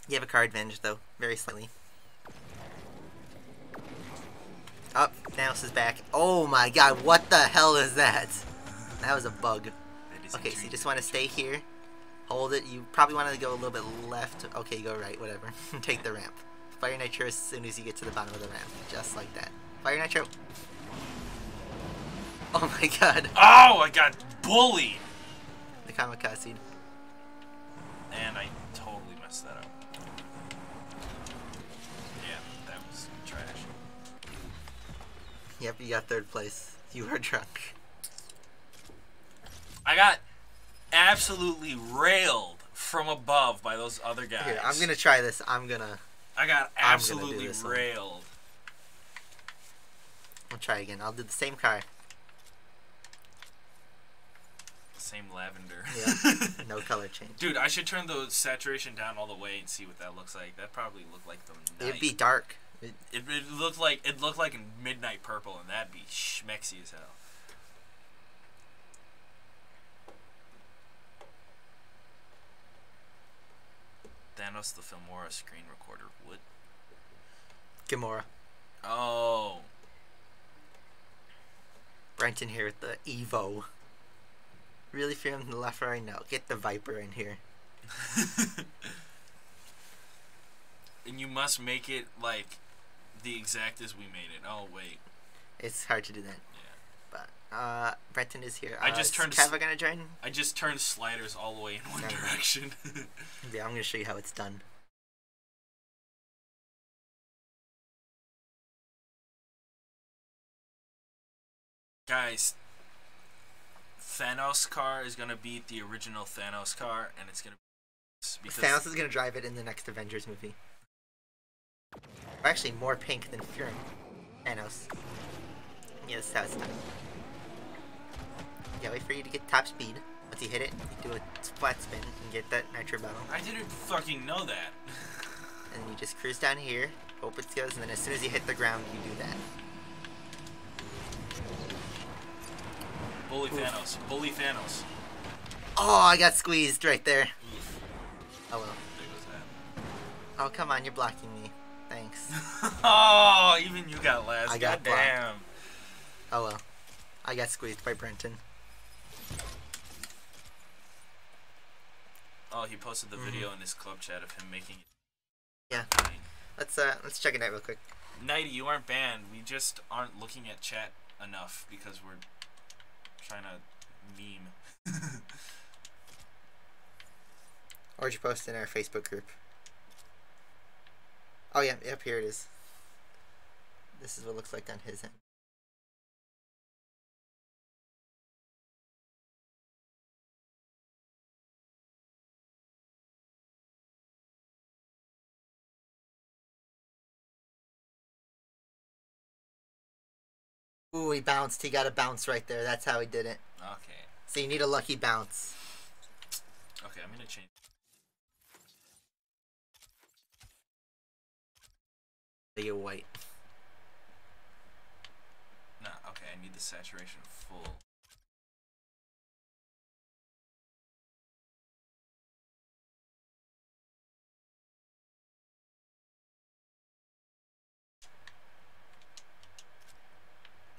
You have a car advantage, though. Very slightly. Up, Thanos is back. Oh my god, what the hell is that? That was a bug. Okay, so you just want to stay here. Hold it. You probably want to go a little bit left. Okay, go right, whatever. Take the ramp. Fire nitro as soon as you get to the bottom of the ramp. Just like that. Fire nitro. Oh my god. Oh, I got bullied! The kamikaze. And I totally messed that up. Yeah, that was trash. Yep, you got 3rd place. You were drunk. I got absolutely railed from above by those other guys. Here, I'm gonna try this. I got absolutely railed. I'll try again. I'll do the same car. Same lavender. Yeah. No color change. Dude, I should turn the saturation down all the way and see what that looks like. That probably looked like the night. It'd be dark. It looked like a midnight purple, and that'd be schmexy as hell. Thanos the Filmora screen recorder. What? Gamora. Oh. Brenton here with the Evo. Really feeling the left right now. Get the Viper in here. And you must make it like the exact as we made it. Oh wait. It's hard to do that. Yeah. But Brenton is here. I just turned. Is Keva gonna join? I just turned sliders all the way in one direction. Yeah, I'm gonna show you how it's done. Guys, Thanos car is gonna beat the original Thanos car, and it's gonna be because Thanos is gonna drive it in the next Avengers movie. We're actually more pink than Fury. Thanos. Yes, that's done. Yeah, wait for you to get top speed. Once you hit it, you do a flat spin and get that nitro battle. I didn't fucking know that. And you just cruise down here, hope it goes, and then as soon as you hit the ground, you do that. Bully Thanos. Bully Thanos. Oh, I got squeezed right there. Oof. Oh well. There goes that. Oh, come on, you're blocking me. Thanks. Oh, even you got last. I got damn. Oh well. I got squeezed by Brenton. Oh, he posted the video in his club chat of him making it. Yeah. Let's check it out real quick. Nighty, you aren't banned. We just aren't looking at chat enough because we're trying to meme. Or you post in our Facebook group. Oh yeah, yep, here it is. This is what it looks like on his end. Ooh, he bounced. He got a bounce right there. That's how he did it. Okay. So you need a lucky bounce. Okay, I'm gonna change. They get white. Nah, okay, I need the saturation full.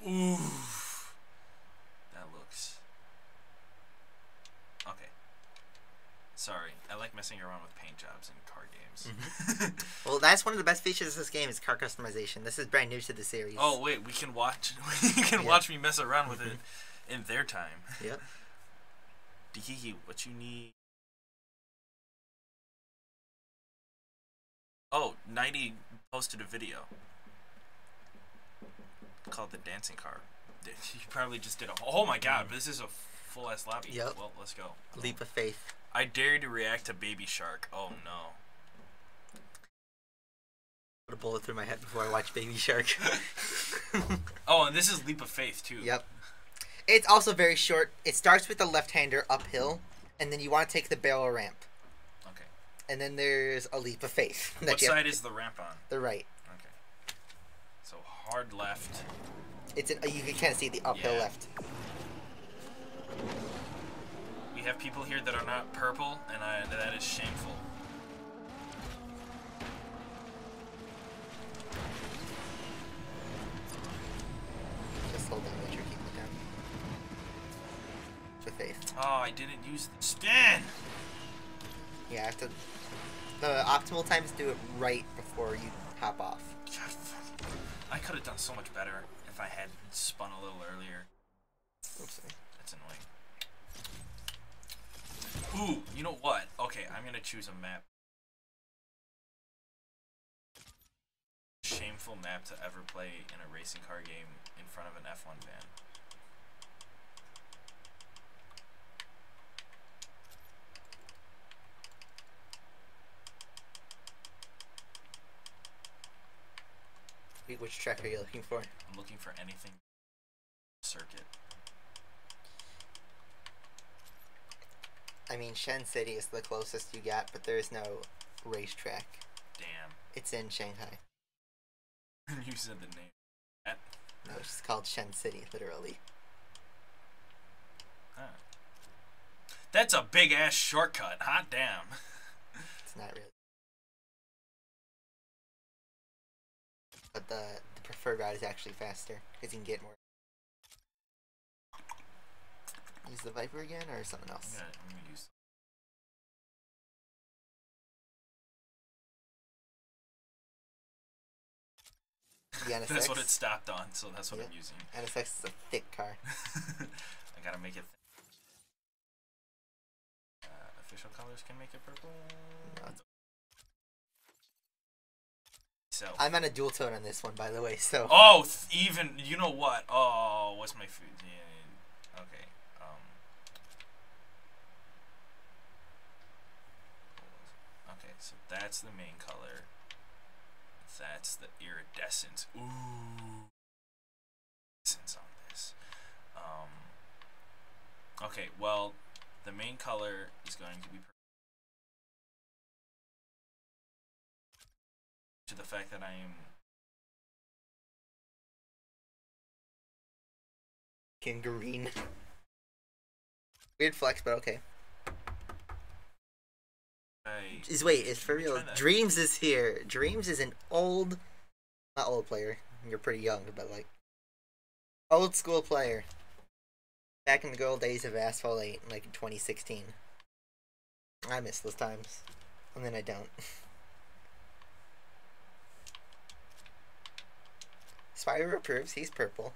Ooh. That looks... Okay. Sorry, I like messing around with paint jobs in car games. Well, that's one of the best features of this game is car customization. This is brand new to the series. Oh wait, we can watch. You can watch me mess around with it in their time. Yep. Dikiki, what you need? Oh, 90 posted a video called the dancing car. You probably just did a. Oh my god, this is a full ass lobby. Yep. Well, let's go. Leap of faith. I dare you to react to Baby Shark. Oh no. Put a bullet through my head before I watch Baby Shark. Oh, and this is Leap of Faith too. Yep. It's also very short. It starts with the left-hander uphill, and then you want to take the barrel ramp. Okay. And then there's a leap of faith. What side is the ramp on? The right. Okay. So hard left. It's you can kind of see the uphill left. We have people here that are not purple, and that is shameful. Just hold down the trigger, keep it down. With faith. Oh, I didn't use the spin! Yeah, I have to. The optimal time is to do it right before you hop off. I could have done so much better if I had spun a little earlier. Oopsie. That's annoying. Ooh, you know what? Okay, I'm gonna choose a map. Shameful map to ever play in a racing car game in front of an F1 van. Wait, which track are you looking for? I'm looking for anything circuit. I mean, Shen City is the closest you get, but there is no racetrack. Damn. It's in Shanghai. You said the name. That? No, it's just called Shen City, literally. Huh. That's a big ass shortcut. Hot damn. It's not really. But the preferred route is actually faster, because you can get more. Use the Viper again, or something else? I'm gonna use. The NSX. That's what it stopped on, so that's what I'm using. NSX is a thick car. I gotta make it. Official colors can make it purple. No. So. I'm on a dual tone on this one, by the way. So. Oh, even you know what? Oh, what's my food? Yeah, okay. Okay, so that's the main color. That's the iridescent. Ooh, iridescence on this. Okay, well, the main color is going to be to the fact that I am in green. Weird flex, but okay. Is for real? Dreams is here. Dreams is an old, not old player. You're pretty young, but like old school player. Back in the good old days of Asphalt 8, like in 2016. I miss those times, and then I don't. Spyro approves. He's purple.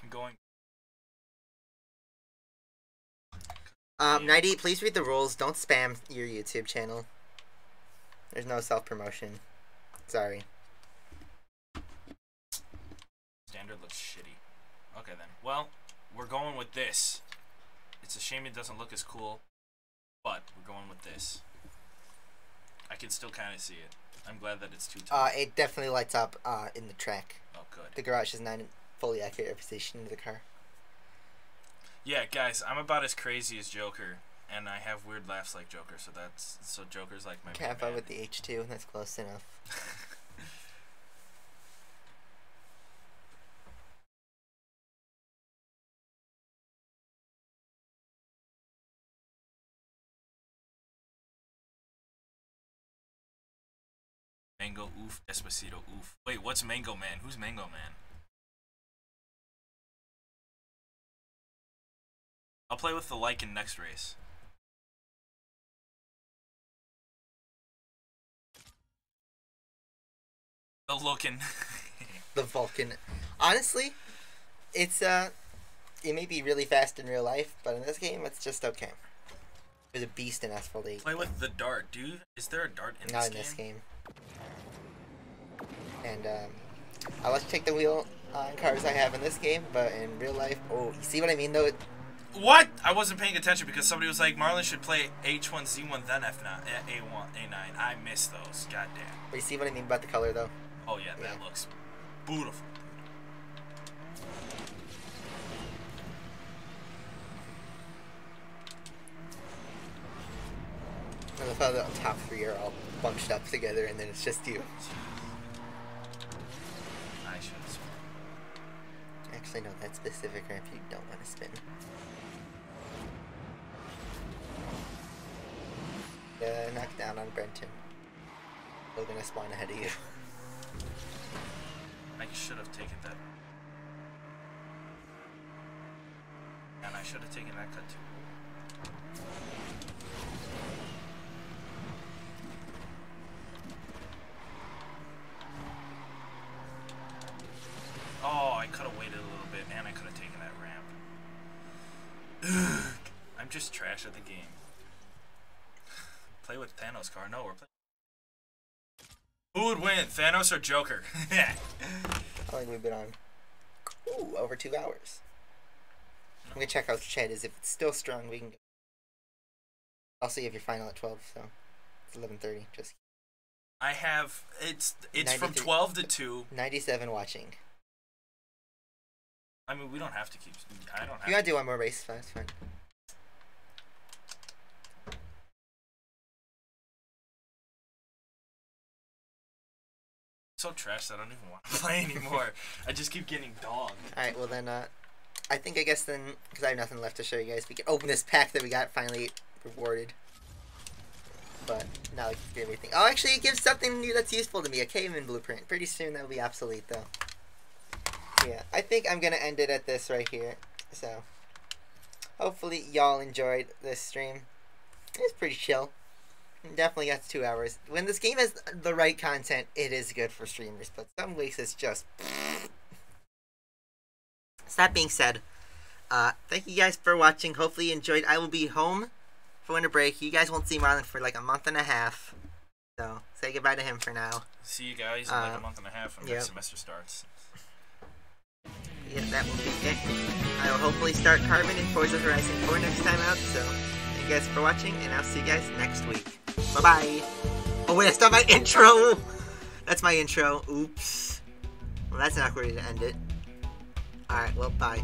I'm going. 90, please read the rules. Don't spam your YouTube channel. There's no self-promotion. Sorry. Standard looks shitty. Okay then. Well, we're going with this. It's a shame it doesn't look as cool, but we're going with this. I can still kind of see it. I'm glad that it's two-tone. It definitely lights up in the track. Oh, good. The garage is not in fully accurate position of the car. Yeah, guys, I'm about as crazy as Joker, and I have weird laughs like Joker, so Joker's like my Can't main man. with the H2, that's close enough. Mango, oof. Despacito, oof. Wait, what's Mango Man? Who's Mango Man? I'll play with the Lycan next race. The looking. The Vulcan. Honestly, it's it may be really fast in real life, but in this game it's just okay. You're the beast in Asphalt 8. Play with the dart, dude. Is there a dart in Not this in game? this game. And I like to take the wheel on cars I have in this game, but in real life, oh, you see what I mean though? What? I wasn't paying attention because somebody was like, Marlon should play H1Z1 then F9, A1, A9. I missed those. Goddamn. But you see what I mean about the color though? Oh yeah, that looks beautiful. I love how the top three are all bunched up together and then it's just you. I should have spun. Actually, no, that specific ramp you don't want to spin. Knock down on Brenton. Still gonna spawn ahead of you. I should have taken that. And I should have taken that cut too. Oh, I could have waited a little bit, and I could have taken that ramp. I'm just trash at the game. Play with Thanos' car. No, we're playing. Who would win, Thanos or Joker? How long have we been on? Ooh, over 2 hours. I'm gonna check how the chat is. If it's still strong, we can go. I'll see if you're final at 12, so it's 11:30. Just. I have it's from 93. 12 to 2. 97 watching. I mean, we don't have to keep. I don't have. You gotta do one more race, fine, it's fine. So trash that I don't even want to play anymore. I just keep getting dogged. Alright, well then, I guess then, because I have nothing left to show you guys, we can open this pack that we got finally rewarded. But, now we can get everything. Oh, actually, it gives something new that's useful to me, a caveman blueprint. Pretty soon that will be obsolete, though. Yeah, I think I'm gonna end it at this right here. So, hopefully y'all enjoyed this stream. It was pretty chill. Definitely got 2 hours. When this game has the right content, it is good for streamers, but some weeks it's just... So that being said, thank you guys for watching. Hopefully you enjoyed. I will be home for winter break. You guys won't see Marlon for like a month and a half. So, say goodbye to him for now. See you guys in like a month and a half when next semester starts. Yeah, that will be it. I will hopefully start Carbon in Forza Horizon 4 next time out, so thank you guys for watching, and I'll see you guys next week. Bye-bye! Oh wait, that's not my intro! That's my intro. Oops. Well, that's not where to end it. Alright, well, bye.